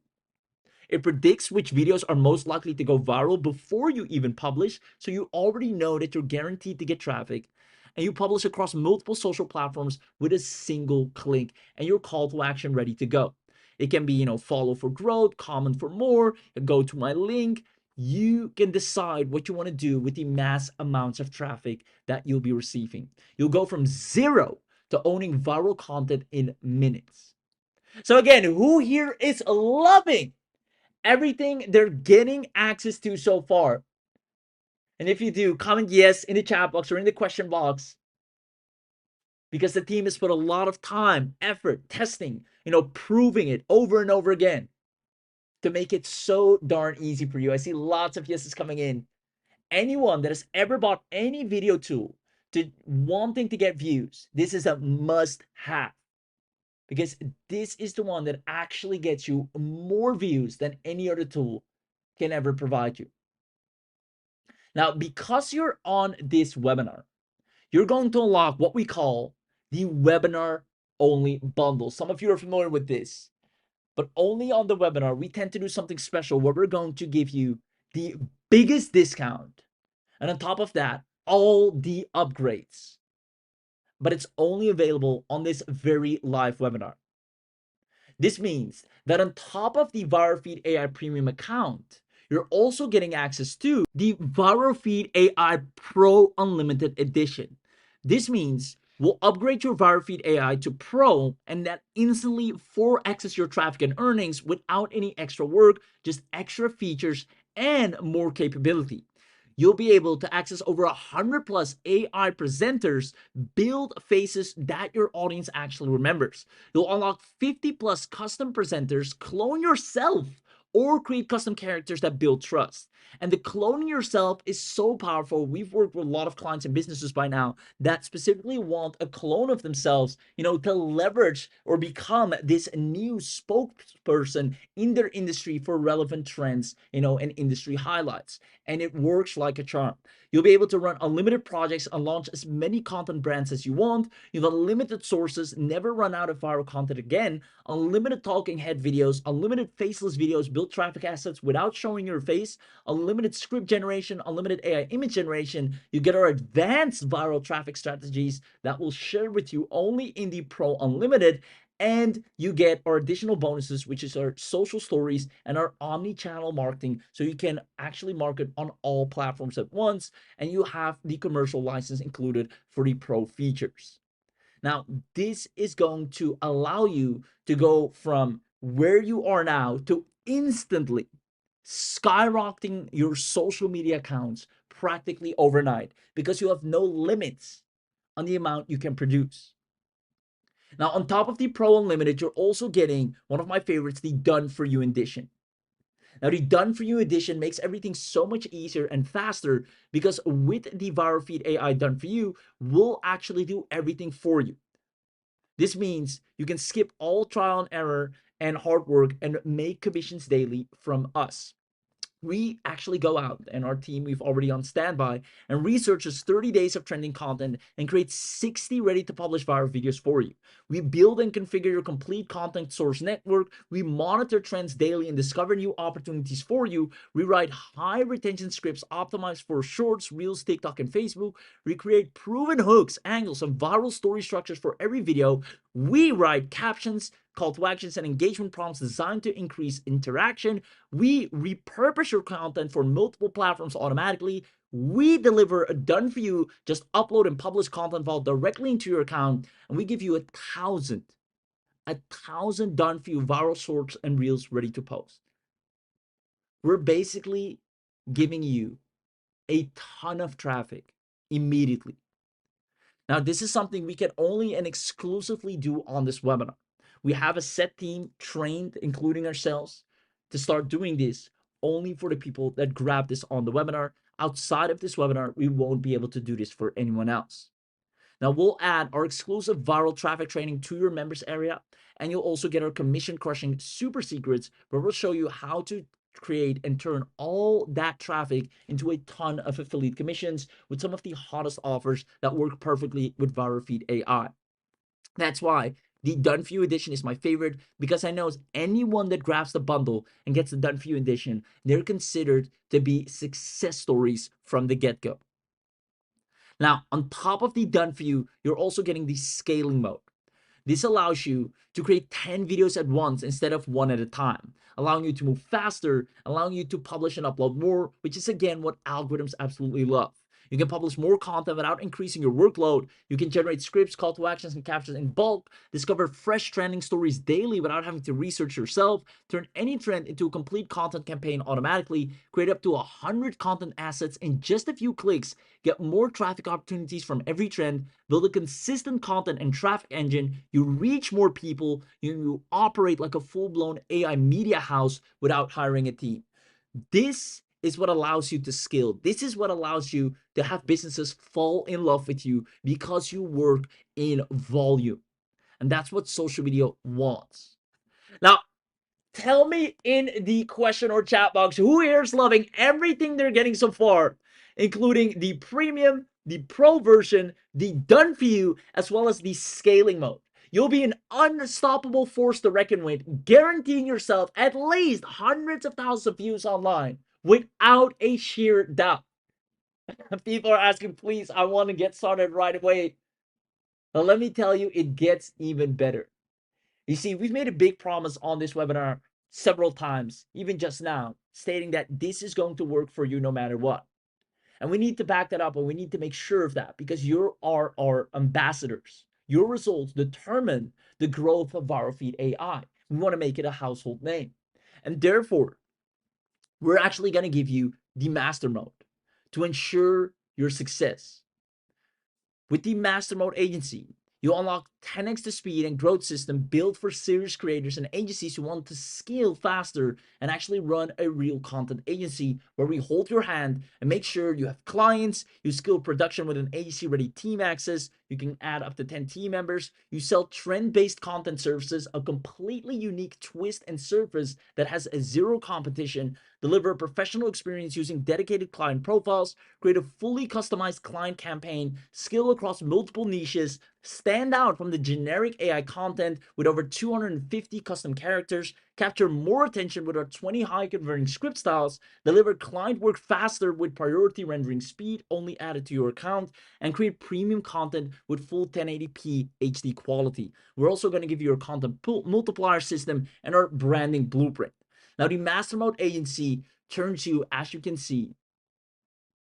It predicts which videos are most likely to go viral before you even publish, so you already know that you're guaranteed to get traffic. And you publish across multiple social platforms with a single click, and your call to action ready to go. It can be, follow for growth, comment for more, go to my link. You can decide what you want to do with the mass amounts of traffic that you'll be receiving. You'll go from zero to owning viral content in minutes. So again, who here is loving everything they're getting access to so far? And if you do, comment yes in the chat box or in the question box, because the team has put a lot of time, effort, testing, proving it over and over again to make it so darn easy for you. I see lots of yeses coming in. Anyone that has ever bought any video tool to wanting to get views, this is a must have, because this is the one that actually gets you more views than any other tool can ever provide you. Now, because you're on this webinar, you're going to unlock what we call the webinar only bundle. Some of you are familiar with this, but only on the webinar, we tend to do something special where we're going to give you the biggest discount. And on top of that, all the upgrades. But it's only available on this very live webinar. This means that on top of the ViroFeed AI Premium account, you're also getting access to the ViroFeed AI Pro Unlimited Edition. This means we'll upgrade your ViroFeed AI to Pro, and that instantly 4x's your traffic and earnings without any extra work, just extra features and more capability. You'll be able to access over 100 plus AI presenters, build faces that your audience actually remembers. You'll unlock 50 plus custom presenters, clone yourself, or create custom characters that build trust. And the cloning yourself is so powerful. We've worked with a lot of clients and businesses by now that specifically want a clone of themselves, to leverage or become this new spokesperson in their industry for relevant trends, and industry highlights. And it works like a charm. You'll be able to run unlimited projects and launch as many content brands as you want. You have unlimited sources, never run out of viral content again, unlimited talking head videos, unlimited faceless videos, build traffic assets without showing your face, unlimited script generation, unlimited AI image generation. You get our advanced viral traffic strategies that we'll share with you only in the Pro Unlimited. And you get our additional bonuses, which is our social stories and our omni-channel marketing, so you can actually market on all platforms at once, and you have the commercial license included for the Pro features. Now, this is going to allow you to go from where you are now to instantly skyrocketing your social media accounts practically overnight, because you have no limits on the amount you can produce. Now, on top of the Pro Unlimited, you're also getting one of my favorites, the Done For You edition. Now, the Done For You edition makes everything so much easier and faster, because with the ViroFeed AI Done For You, we'll actually do everything for you. This means you can skip all trial and error and hard work and make commissions daily from us. We actually go out, and our team, we've already on standby, and researches 30 days of trending content and create 60 ready to publish viral videos for you. We build and configure your complete content source network. We monitor trends daily and discover new opportunities for you. We write high retention scripts optimized for shorts, reels, TikTok, and Facebook. We create proven hooks, angles, and viral story structures for every video. We write captions, call to actions, and engagement prompts designed to increase interaction. We repurpose your content for multiple platforms automatically. We deliver a done for you, just upload and publish content file directly into your account, and we give you 1,000 done for you viral shorts and reels ready to post. We're basically giving you a ton of traffic immediately. Now, this is something we can only and exclusively do on this webinar. We have a set team trained, including ourselves, to start doing this only for the people that grab this on the webinar. Outside of this webinar, we won't be able to do this for anyone else. Now, we'll add our exclusive viral traffic training to your members area, and you'll also get our commission crushing super secrets, where we'll show you how to create and turn all that traffic into a ton of affiliate commissions with some of the hottest offers that work perfectly with ViroFeed AI. That's why the Done For You edition is my favorite, because I know anyone that grabs the bundle and gets the Done For You edition, they're considered to be success stories from the get-go. Now, on top of the Done For You, you're also getting the scaling mode. This allows you to create 10 videos at once instead of one at a time, allowing you to move faster, allowing you to publish and upload more, which is again what algorithms absolutely love. You can publish more content without increasing your workload. You can generate scripts, call to actions, and captions in bulk, discover fresh trending stories daily without having to research yourself, turn any trend into a complete content campaign automatically, create up to 100 content assets in just a few clicks, get more traffic opportunities from every trend, build a consistent content and traffic engine, you reach more people, you operate like a full-blown AI media house without hiring a team. This is what allows you to scale. This is what allows you to have businesses fall in love with you because you work in volume. And that's what social media wants. Now, tell me in the question or chat box who here is loving everything they're getting so far, including the premium, the pro version, the Done For You, as well as the scaling mode. You'll be an unstoppable force to reckon with, guaranteeing yourself at least hundreds of thousands of views online without a sheer doubt. People are asking, please, I want to get started right away. But let me tell you, it gets even better. You see, we've made a big promise on this webinar several times, even just now, stating that this is going to work for you no matter what. And we need to back that up, and we need to make sure of that, because you are our ambassadors. Your results determine the growth of ViroFeed AI. We want to make it a household name. And therefore, we're actually going to give you the master mode to ensure your success. With the Master Mode Agency, you unlock 10x the speed and growth system built for serious creators and agencies who want to scale faster and actually run a real content agency, where we hold your hand and make sure you have clients, you scale production with an agency-ready team access, you can add up to 10 team members, you sell trend-based content services, a completely unique twist and surface that has a zero competition, deliver a professional experience using dedicated client profiles, create a fully customized client campaign, scale across multiple niches, stand out from the generic AI content with over 250 custom characters, capture more attention with our 20 high converting script styles, deliver client work faster with priority rendering speed only added to your account, and create premium content with full 1080p HD quality. We're also going to give you our content multiplier system and our branding blueprint. Now, the Master Mode Agency turns you, as you can see,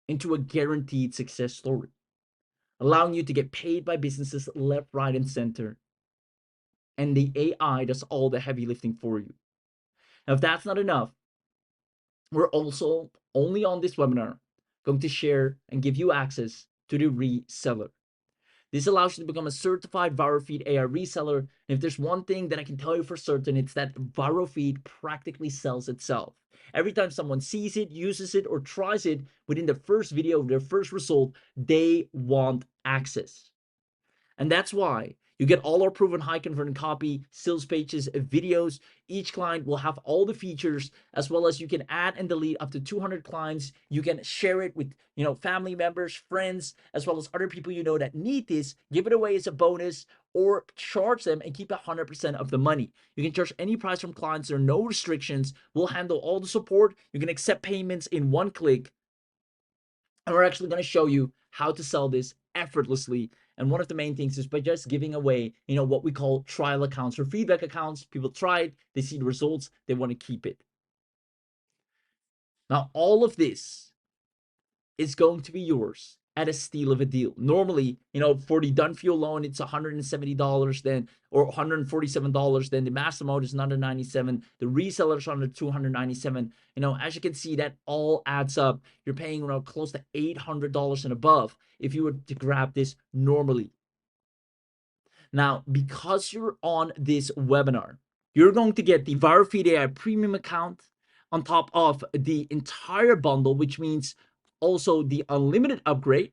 into a guaranteed success story, allowing you to get paid by businesses left, right, and center. And the AI does all the heavy lifting for you. Now, if that's not enough, we're also only on this webinar going to share and give you access to the reseller. This allows you to become a certified ViroFeed AI reseller. And if there's one thing that I can tell you for certain, it's that ViroFeed practically sells itself. Every time someone sees it, uses it, or tries it, within the first video, their first result, they want access. And that's why you get all our proven high converting copy, sales pages, videos. Each client will have all the features, as well as you can add and delete up to 200 clients. You can share it with, family members, friends, as well as other people that need this. Give it away as a bonus, or charge them and keep 100% of the money. You can charge any price from clients. There are no restrictions. We'll handle all the support. You can accept payments in one click. And we're actually going to show you how to sell this effortlessly. And one of the main things is by just giving away, what we call trial accounts or feedback accounts. People try it, they see the results, they want to keep it. Now, all of this is going to be yours at a steal of a deal. Normally, for the Done For You alone, it's $170 then, or $147. Then the master mode is another $97. The reseller is under $297. As you can see, that all adds up. You're paying around close to $800 and above if you were to grab this normally. Now, because you're on this webinar, you're going to get the ViroFeed AI premium account on top of the entire bundle, which means also the unlimited upgrade,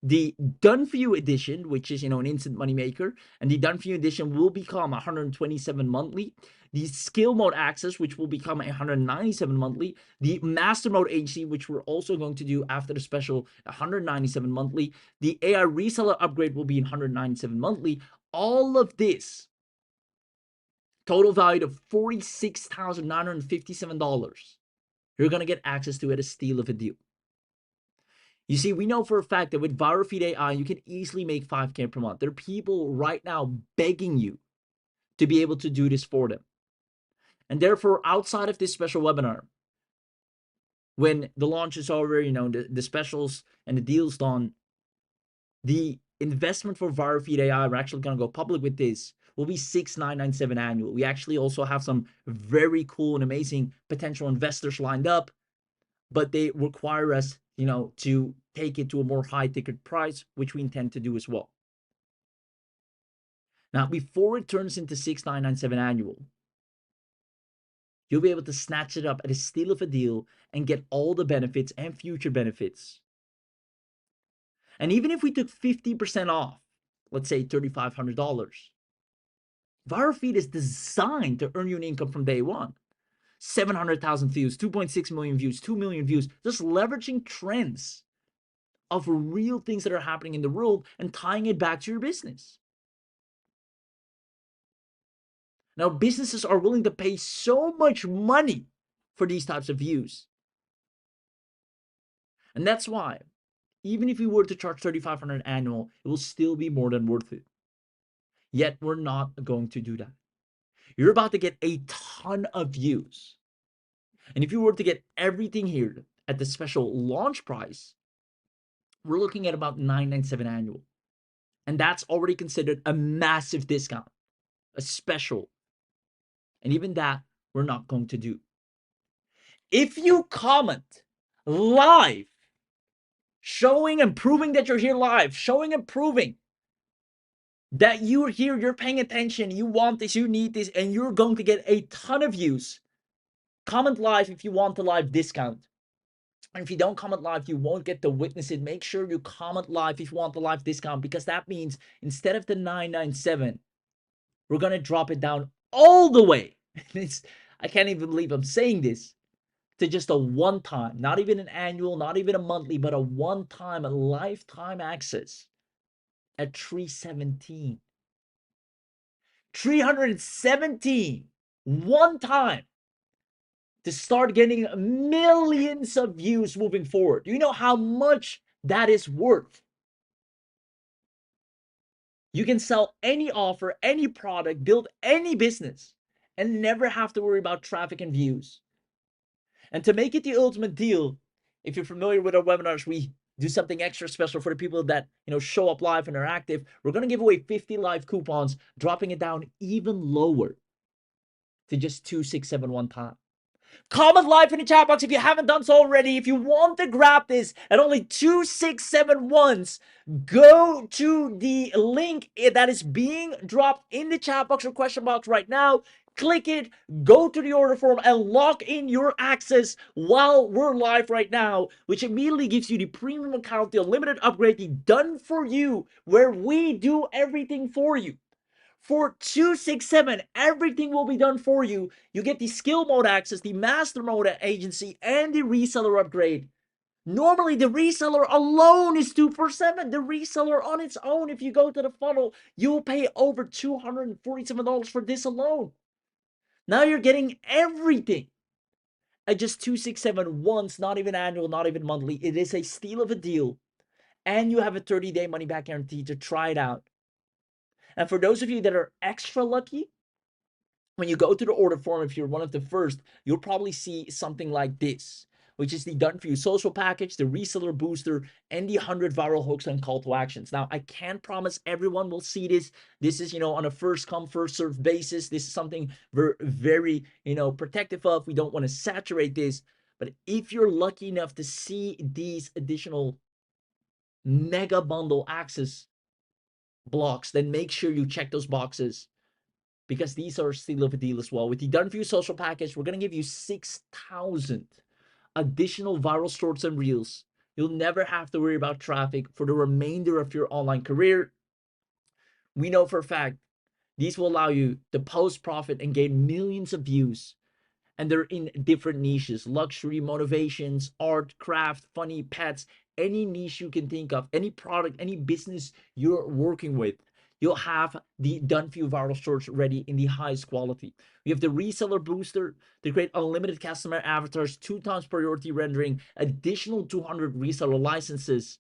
The Done For You edition, which is, an instant money maker, and the Done For You edition will become 127 monthly. The skill mode access, which will become 197 monthly. The master mode agency, which we're also going to do after the special, 197 monthly. The AI reseller upgrade will be 197 monthly. All of this, total value of $46,957. You're going to get access to at a steal of a deal. You see, we know for a fact that with ViroFeed AI, you can easily make $5K per month. There are people right now begging you to be able to do this for them. And therefore, outside of this special webinar, when the launch is over, the specials and the deals done, the investment for ViroFeed AI, we're actually going to go public with this, will be $6,997 annual. We actually also have some very cool and amazing potential investors lined up, but they require us, to take it to a more high ticket price, which we intend to do as well. Now, before it turns into $6,997 annual, you'll be able to snatch it up at a steal of a deal and get all the benefits and future benefits. And even if we took 50% off, let's say $3,500, ViroFeed is designed to earn you an income from day one. 700,000 views, 2.6 million views, 2 million views, just leveraging trends of real things that are happening in the world and tying it back to your business. Now, businesses are willing to pay so much money for these types of views. And that's why, even if we were to charge $3,500 annual, it will still be more than worth it. Yet, we're not going to do that. You're about to get a ton of views. And if you were to get everything here at the special launch price, we're looking at about $997 annual. And that's already considered a massive discount, a special. And even that, we're not going to do. If you comment live, showing and proving that you're here live, showing and proving that you're here, you're paying attention, you want this, you need this, and you're going to get a ton of views. Comment live if you want the live discount. And if you don't comment live, you won't get to witness it. Make sure you comment live if you want the live discount, because that means instead of the $997, we're going to drop it down all the way. I can't even believe I'm saying this, to just a one-time, not even an annual, not even a monthly, but a one-time, a lifetime access at $317. $317 one time to start getting millions of views moving forward. Do you know how much that is worth? You can sell any offer, any product, build any business, and never have to worry about traffic and views. And to make it the ultimate deal, if you're familiar with our webinars, we do something extra special for the people that show up live and are active. We're going to give away 50 live coupons, dropping it down even lower to just 2671 time. Comment live in the chat box if you haven't done so already. If you want to grab this at only 2671s, go to the link that is being dropped in the chat box or question box right now. Click it, go to the order form, and lock in your access while we're live right now, which immediately gives you the premium account, the unlimited upgrade, the Done For You, where we do everything for you. For 267, everything will be done for you. You get the skill mode access, the master mode agency, and the reseller upgrade. Normally, the reseller alone is 247. The reseller on its own, if you go to the funnel, you will pay over $247 for this alone. Now you're getting everything at just 267 once, not even annual, not even monthly. It is a steal of a deal. And you have a 30-day money-back guarantee to try it out. And for those of you that are extra lucky, when you go to the order form, if you're one of the first, you'll probably see something like this, which is the Done For You social package, the reseller booster, and the 100 viral hooks and call to actions. Now, I can't promise everyone will see this. This is, on a first come, first serve basis. This is something we're very, protective of. We don't want to saturate this. But if you're lucky enough to see these additional mega bundle access blocks, then make sure you check those boxes, because these are still of a deal as well. With the Done For You social package, we're going to give you 6,000 additional viral shorts and reels You'll never have to worry about traffic for the remainder of your online career. We know for a fact these will allow you to post profit and gain millions of views. And they're in different niches: luxury, motivations, art, craft, funny, pets, any niche you can think of, any product, any business you're working with. You'll have the done for you viral shorts ready in the highest quality. We have the reseller booster to create unlimited customer avatars, 2 times priority rendering, additional 200 reseller licenses,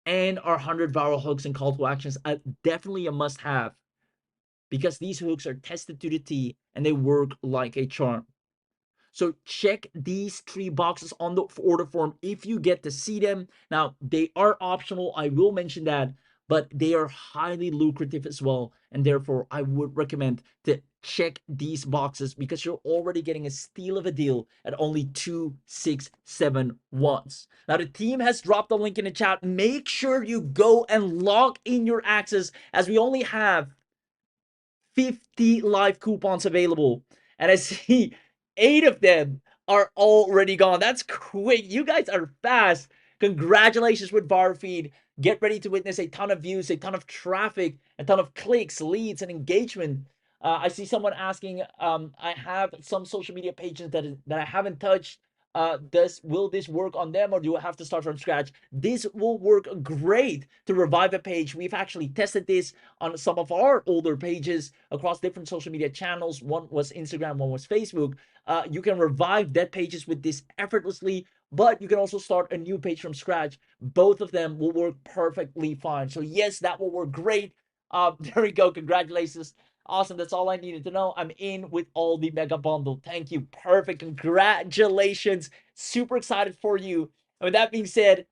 and our 100 viral hooks and call to actions. Definitely a must have, because these hooks are tested to the T and they work like a charm. So check these 3 boxes on the order form if you get to see them. Now, they are optional, I will mention that, but they are highly lucrative as well. And therefore, I would recommend to check these boxes because you're already getting a steal of a deal at only 2,671. Now, the team has dropped the link in the chat. Make sure you go and log in your access, as we only have 50 live coupons available, and I see 8 of them are already gone. That's quick. You guys are fast. Congratulations with ViroFeed. Get ready to witness a ton of views, a ton of traffic, a ton of clicks, leads, and engagement. I see someone asking, I have some social media pages that I haven't touched. Will this work on them, or do I have to start from scratch? This will work great to revive a page. We've actually tested this on some of our older pages across different social media channels. One was Instagram, one was Facebook. You can revive dead pages with this effortlessly, but you can also start a new page from scratch. Both of them will work perfectly fine. So yes, that will work great. There we go. Congratulations. Awesome. That's all I needed to know. I'm in with all the mega bundle. Thank you. Perfect. Congratulations. Super excited for you. And with that being said,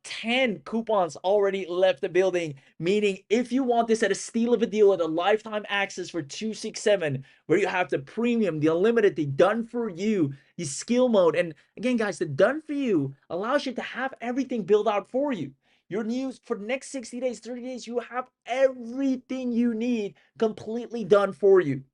10 coupons already left the building, meaning if you want this at a steal of a deal at a lifetime access for 267, where you have the premium, the unlimited, the done for you, the skill mode. And again, guys, the done for you allows you to have everything built out for you. Your news for the next 60 days, 30 days, you have everything you need completely done for you.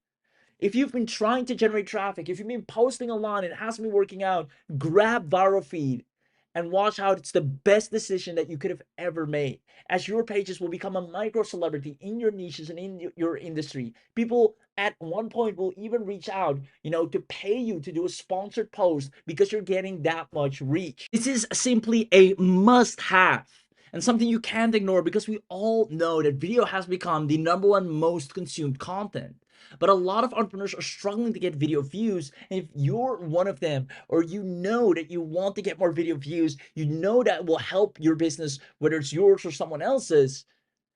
If you've been trying to generate traffic, if you've been posting a lot and it hasn't been working out, grab ViroFeed and watch how it's the best decision that you could have ever made, as your pages will become a micro celebrity in your niches and in your industry. People at one point will even reach out, to pay you to do a sponsored post because you're getting that much reach. This is simply a must have and something you can't ignore, because we all know that video has become the #1 most consumed content. But a lot of entrepreneurs are struggling to get video views. And if you're one of them, or you know that you want to get more video views, you know that will help your business, whether it's yours or someone else's,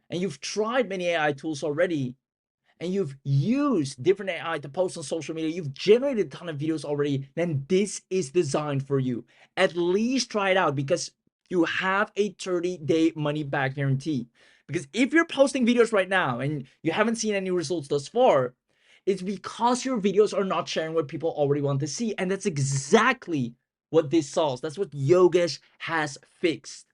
and you've tried many AI tools already, and you've used different AI to post on social media, you've generated a ton of videos already, then this is designed for you. At least try it out, because you have a 30-day money back guarantee. Because if you're posting videos right now and you haven't seen any results thus far, it's because your videos are not sharing what people already want to see. And that's exactly what this solves. That's what Yogesh has fixed.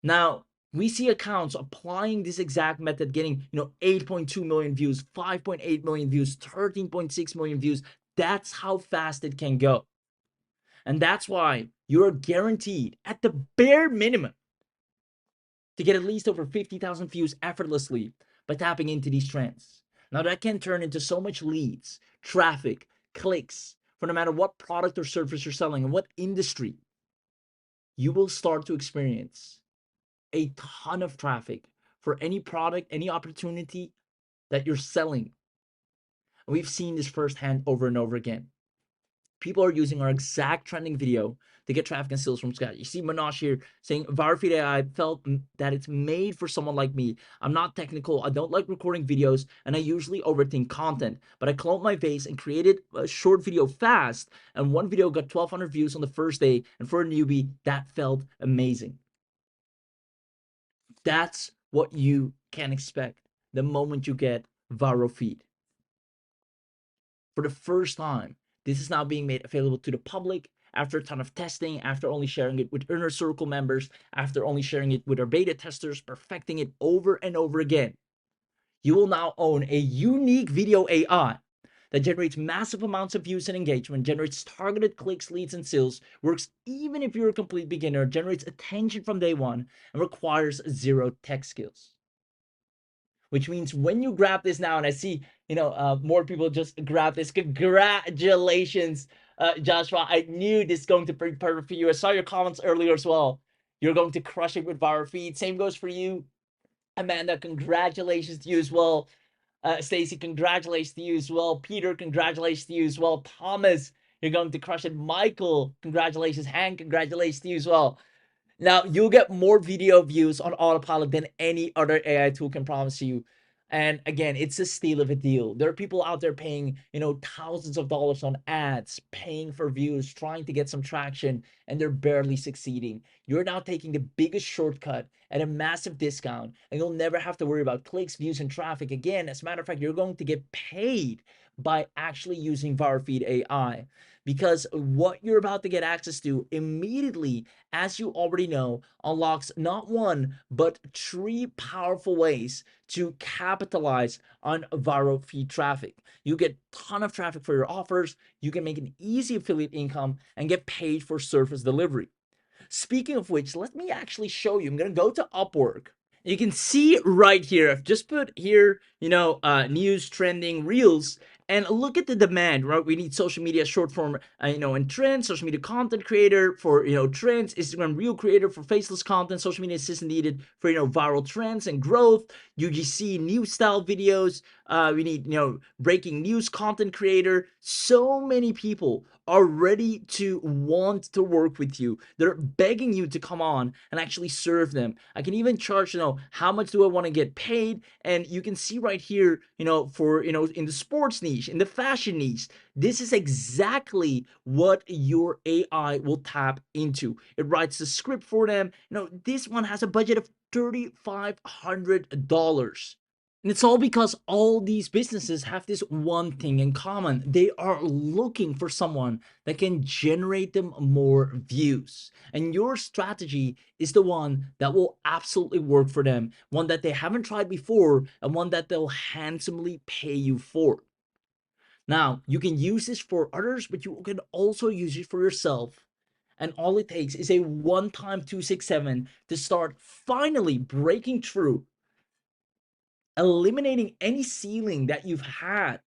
Now, we see accounts applying this exact method, getting 8.2 million views, 5.8 million views, 13.6 million views. That's how fast it can go. And that's why you're guaranteed, at the bare minimum, to get at least over 50,000 views effortlessly by tapping into these trends. Now, that can turn into so much leads, traffic, clicks, for no matter what product or service you're selling and what industry. You will start to experience a ton of traffic for any product, any opportunity that you're selling. We've seen this firsthand over and over again. People are using our exact trending video to get traffic and sales from scratch. You see Manoj here saying, ViroFeed AI felt that it's made for someone like me. I'm not technical. I don't like recording videos, and I usually overthink content. But I cloned my face and created a short video fast, and one video got 1,200 views on the first day. And for a newbie, that felt amazing. That's what you can expect the moment you get ViroFeed. For the first time, this is now being made available to the public after a ton of testing, after only sharing it with inner circle members, after only sharing it with our beta testers, perfecting it over and over again. You will now own a unique video AI that generates massive amounts of views and engagement, generates targeted clicks, leads, and sales, works even if you're a complete beginner, generates attention from day one, and requires zero tech skills. Which means when you grab this now, and I see, more people just grab this. Congratulations, Joshua. I knew this is going to be perfect for you. I saw your comments earlier as well. You're going to crush it with ViroFeed. Same goes for you, Amanda. Congratulations to you as well. Stacy, congratulations to you as well. Peter, congratulations to you as well. Thomas, you're going to crush it. Michael, congratulations. Hank, congratulations to you as well. Now, you'll get more video views on autopilot than any other AI tool can promise you. And again, it's a steal of a deal. There are people out there paying, thousands of dollars on ads, paying for views, trying to get some traction, and they're barely succeeding. You're now taking the biggest shortcut at a massive discount, and you'll never have to worry about clicks, views, and traffic again. As a matter of fact, you're going to get paid by actually using ViroFeed AI, because what you're about to get access to immediately, as you already know, unlocks not one, but 3 powerful ways to capitalize on ViroFeed traffic. You get a ton of traffic for your offers, you can make an easy affiliate income, and get paid for service delivery. Speaking of which, let me actually show you. I'm going to go to Upwork. You can see right here, I've just put here, news, trending, reels, and look at the demand, right? We need social media short form, and trends, social media content creator for, trends, Instagram reel creator for faceless content, social media assistant needed for, viral trends and growth, UGC news style videos. We need, breaking news content creator. So many people are ready to want to work with you. They're begging you to come on and actually serve them. I can even charge, how much do I want to get paid? And you can see right here, for, in the sports niche, in the fashion niche, this is exactly what your AI will tap into. It writes the script for them. This one has a budget of $3,500. And it's all because all these businesses have this one thing in common. They are looking for someone that can generate them more views. And your strategy is the one that will absolutely work for them, one that they haven't tried before, and one that they'll handsomely pay you for. Now, you can use this for others, but you can also use it for yourself. And all it takes is a one-time 267 to start finally breaking through, eliminating any ceiling that you've had,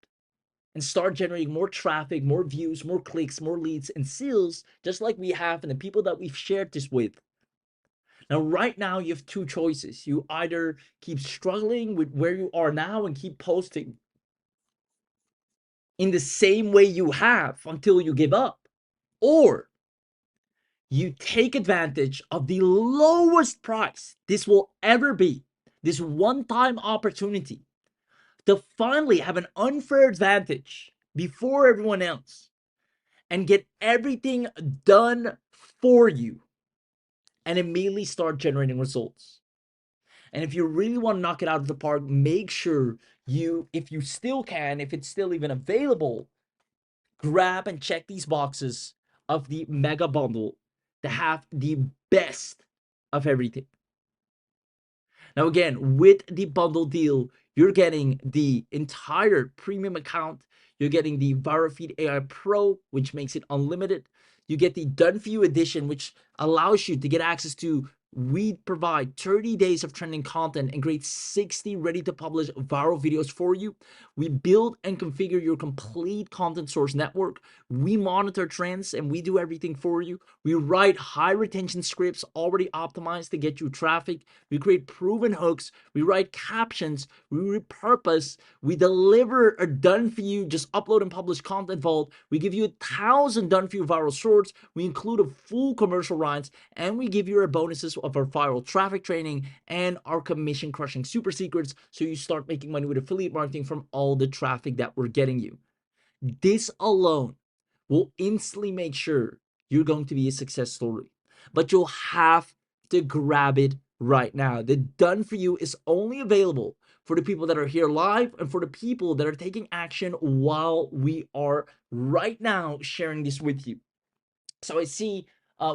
and start generating more traffic, more views, more clicks, more leads, and sales, just like we have and the people that we've shared this with. Now, right now, you have 2 choices. You either keep struggling with where you are now and keep posting in the same way you have until you give up, or you take advantage of the lowest price this will ever be, this one-time opportunity to finally have an unfair advantage before everyone else and get everything done for you and immediately start generating results. And if you really want to knock it out of the park, make sure you, if you still can, if it's still even available, grab and check these boxes of the mega bundle to have the best of everything. Now, again, with the bundle deal, you're getting the entire premium account. You're getting the ViroFeed AI Pro, which makes it unlimited. You get the Done For You edition, which allows you to get access to, we provide 30 days of trending content and create 60 ready to publish viral videos for you. We build and configure your complete content source network. We monitor trends and we do everything for you. We write high retention scripts already optimized to get you traffic. We create proven hooks. We write captions. We repurpose. We deliver a done for you, just upload and publish content vault. We give you 1,000 done for you viral shorts. We include a full commercial rights, and we give you our bonuses of our viral traffic training and our commission crushing super secrets, so you start making money with affiliate marketing from all the traffic that we're getting you. This alone will instantly make sure you're going to be a success story, but you'll have to grab it right now. The done for you is only available for the people that are here live and for the people that are taking action while we are right now sharing this with you. So I see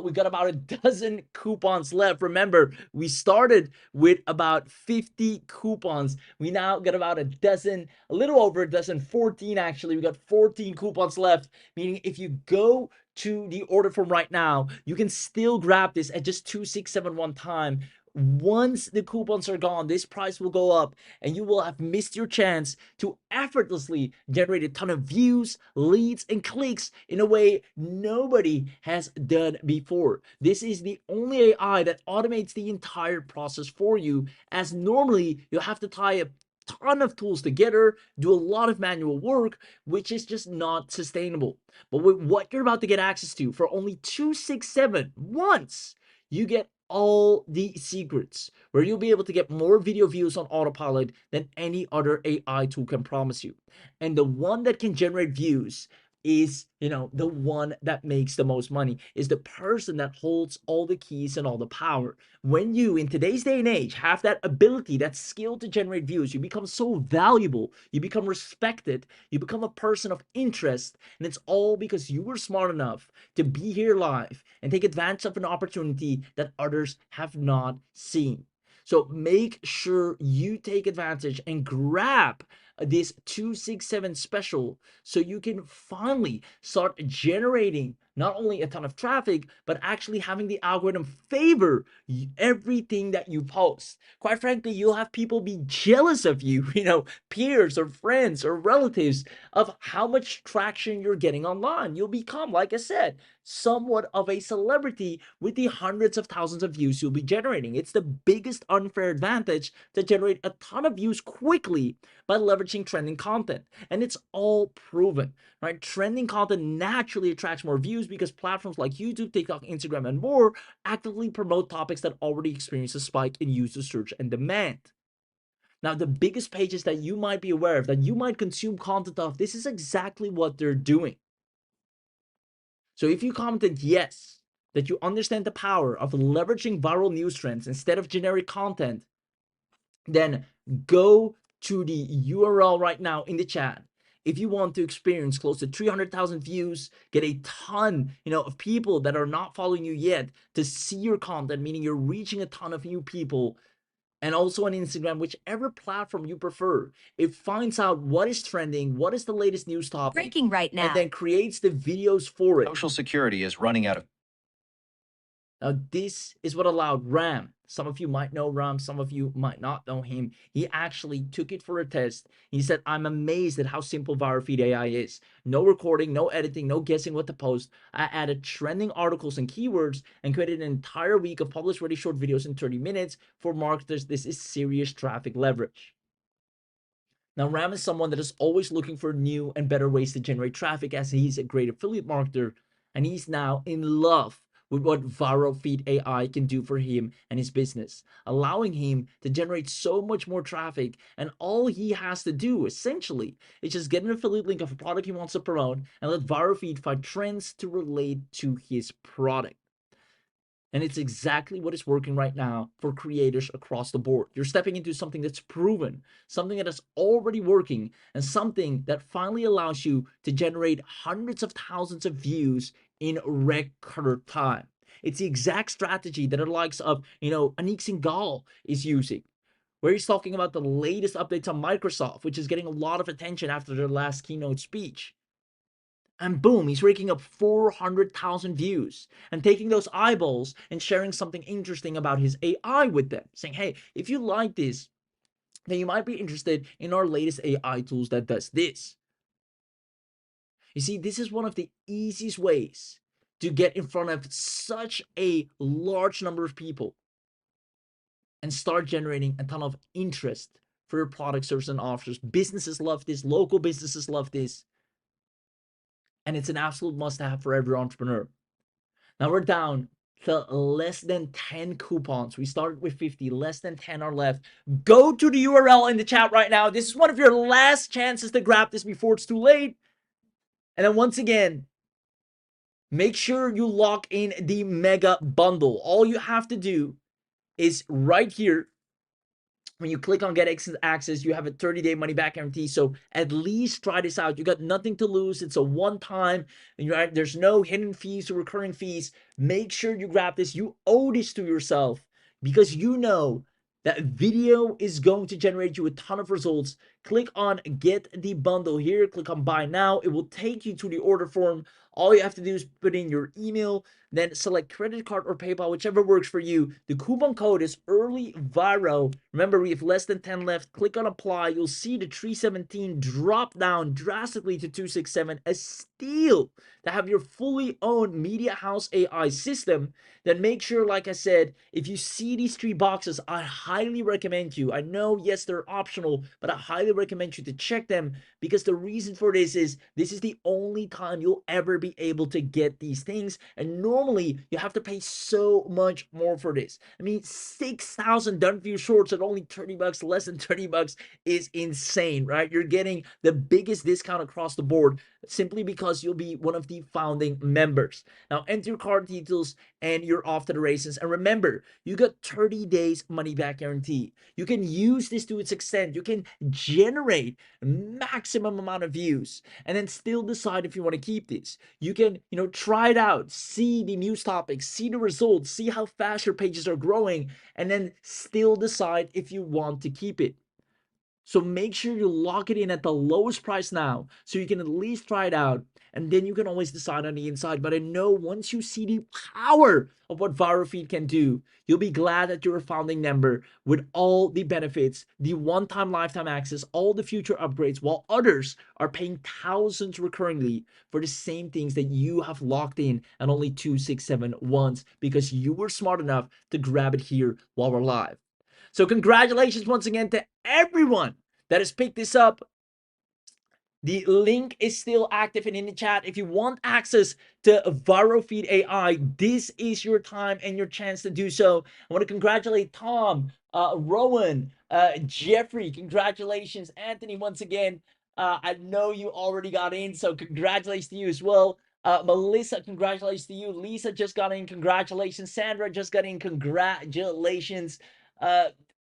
We got about a dozen coupons left. Remember, we started with about 50 coupons. We now got about a dozen, a little over a dozen, 14 actually. We got 14 coupons left, meaning if you go to the order form right now, you can still grab this at just 2671 time. Once the coupons are gone, this price will go up and you will have missed your chance to effortlessly generate a ton of views, leads, and clicks in a way nobody has done before. This is the only AI that automates the entire process for you, as normally you'll have to tie a ton of tools together, do a lot of manual work, which is just not sustainable. But with what you're about to get access to for only 267 once, you get all the secrets where you'll be able to get more video views on autopilot than any other AI tool can promise you. And the one that can generate views is, the one that makes the most money, is the person that holds all the keys and all the power. When you, in today's day and age, have that ability, that skill to generate views, you become so valuable, you become respected, you become a person of interest, and it's all because you were smart enough to be here live and take advantage of an opportunity that others have not seen. So make sure you take advantage and grab this 267 special so you can finally start generating not only a ton of traffic, but actually having the algorithm favor everything that you post. Quite frankly, you'll have people be jealous of you, peers or friends or relatives, of how much traction you're getting online. You'll become, like I said, somewhat of a celebrity with the hundreds of thousands of views you'll be generating. It's the biggest unfair advantage to generate a ton of views quickly by leveraging trending content. And it's all proven, right? Trending content naturally attracts more views because platforms like YouTube, TikTok, Instagram, and more actively promote topics that already experience a spike in user search and demand. Now, the biggest pages that you might be aware of, that you might consume content of, this is exactly what they're doing. So if you commented yes, that you understand the power of leveraging viral news trends instead of generic content, then go to the URL right now in the chat. If you want to experience close to 300,000 views, get a ton, of people that are not following you yet to see your content, meaning you're reaching a ton of new people, and also on Instagram, whichever platform you prefer, it finds out what is trending, what is the latest news topic, Breaking right now. and then creates the videos for it. Social security is running out of. Now, this is what allowed Ram. Some of you might know Ram, some of you might not know him. He actually took it for a test. He said, I'm amazed at how simple ViroFeed AI is. No recording, no editing, no guessing what to post. I added trending articles and keywords and created an entire week of published ready short videos in 30 minutes. For marketers, this is serious traffic leverage. Now, Ram is someone that is always looking for new and better ways to generate traffic, as he's a great affiliate marketer, and he's now in love with what ViroFeed AI can do for him and his business, allowing him to generate so much more traffic. And all he has to do, essentially, is just get an affiliate link of a product he wants to promote and let ViroFeed find trends to relate to his product. And it's exactly what is working right now for creators across the board. You're stepping into something that's proven, something that is already working, and something that finally allows you to generate hundreds of thousands of views in record time. It's the exact strategy that the likes of, Anik Singhal is using, where he's talking about the latest updates on Microsoft, which is getting a lot of attention after their last keynote speech. And boom, he's raking up 400,000 views and taking those eyeballs and sharing something interesting about his AI with them, saying, hey, if you like this, then you might be interested in our latest AI tools that does this. You see, this is one of the easiest ways to get in front of such a large number of people and start generating a ton of interest for your product, service, and offers. Businesses love this, local businesses love this, and it's an absolute must-have for every entrepreneur. Now we're down to less than 10 coupons. We started with 50, less than 10 are left. Go to the URL in the chat right now. This is one of your last chances to grab this before it's too late. And then once again, make sure you lock in the mega bundle. All you have to do is right here when you click on get access, you have a 30-day money back guarantee. So at least try this out. You got nothing to lose. It's a one-time, right? There's no hidden fees or recurring fees. Make sure you grab this. You owe this to yourself because you know that video is going to generate you a ton of results. Click on get the bundle here. Click on buy now. It will take you to the order form. All you have to do is put in your email, then select credit card or PayPal, whichever works for you. The coupon code is early Viro. Remember, we have less than 10 left. Click on apply. You'll see the 317 drop down drastically to 267. A steal to have your fully owned media house AI system. Then make sure, like I said, if you see these 3 boxes, I highly recommend you. I know, yes, they're optional, but I highly recommend you to check them, because the reason for this is the only time you'll ever be able to get these things. And normally you have to pay so much more for this. I mean, 6,000 done for you shorts at only 30 bucks, less than 30 bucks is insane, right? You're getting the biggest discount across the board simply because you'll be one of the founding members. Now enter your card details and you're off to the races. And remember, you got 30 days money back guarantee. You can use this to its extent. You can generate maximum amount of views and then still decide if you want to keep this. You can, try it out, see the news topics, see the results, see how fast your pages are growing, and then still decide if you want to keep it. So make sure you lock it in at the lowest price now so you can at least try it out, and then you can always decide on the inside. But I know once you see the power of what ViroFeed can do, you'll be glad that you're a founding member with all the benefits, the one-time lifetime access, all the future upgrades, while others are paying thousands recurringly for the same things that you have locked in at only 267 once, because you were smart enough to grab it here while we're live. So congratulations once again to everyone that has picked this up. The link is still active and in the chat. If you want access to ViroFeed AI, this is your time and your chance to do so. I want to congratulate Tom, Rowan, Jeffrey. Congratulations, Anthony, once again. I know you already got in, so congratulations to you as well. Melissa, congratulations to you. Lisa just got in. Congratulations. Sandra just got in. Congratulations.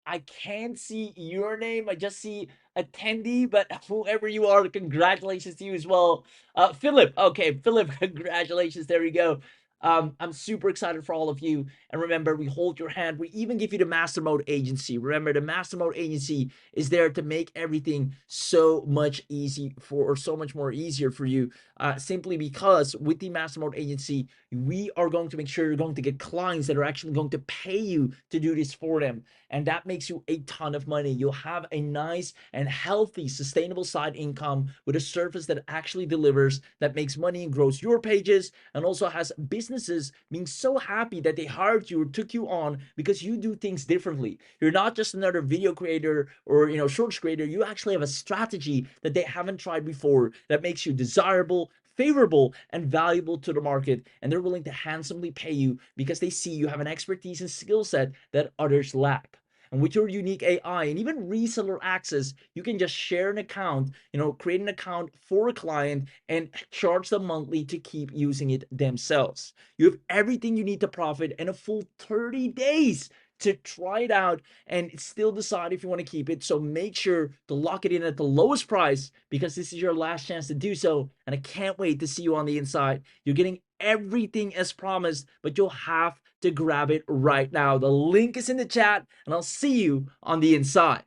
I can't see your name. I just see attendee, but whoever you are, congratulations to you as well. Philip, okay, Philip, congratulations. There you go. I'm super excited for all of you. And remember, we hold your hand. We even give you the Master Mode Agency. Remember, the Master Mode Agency is there to make everything so much more easier for you. Simply because with the Master Mode Agency, we are going to make sure you're going to get clients that are actually going to pay you to do this for them. And that makes you a ton of money. You'll have a nice and healthy, sustainable side income with a service that actually delivers, that makes money and grows your pages, and also has businesses being so happy that they hired you or took you on because you do things differently. You're not just another video creator or shorts creator. You actually have a strategy that they haven't tried before that makes you desirable, favorable, and valuable to the market, and they're willing to handsomely pay you because they see you have an expertise and skill set that others lack. And with your unique AI and even reseller access, you can just share an account, create an account for a client and charge them monthly to keep using it themselves. You have everything you need to profit and a full 30 days to try it out and still decide if you want to keep it. So make sure to lock it in at the lowest price, because this is your last chance to do so. And I can't wait to see you on the inside. You're getting everything as promised, but you'll have to grab it right now. The link is in the chat, and I'll see you on the inside.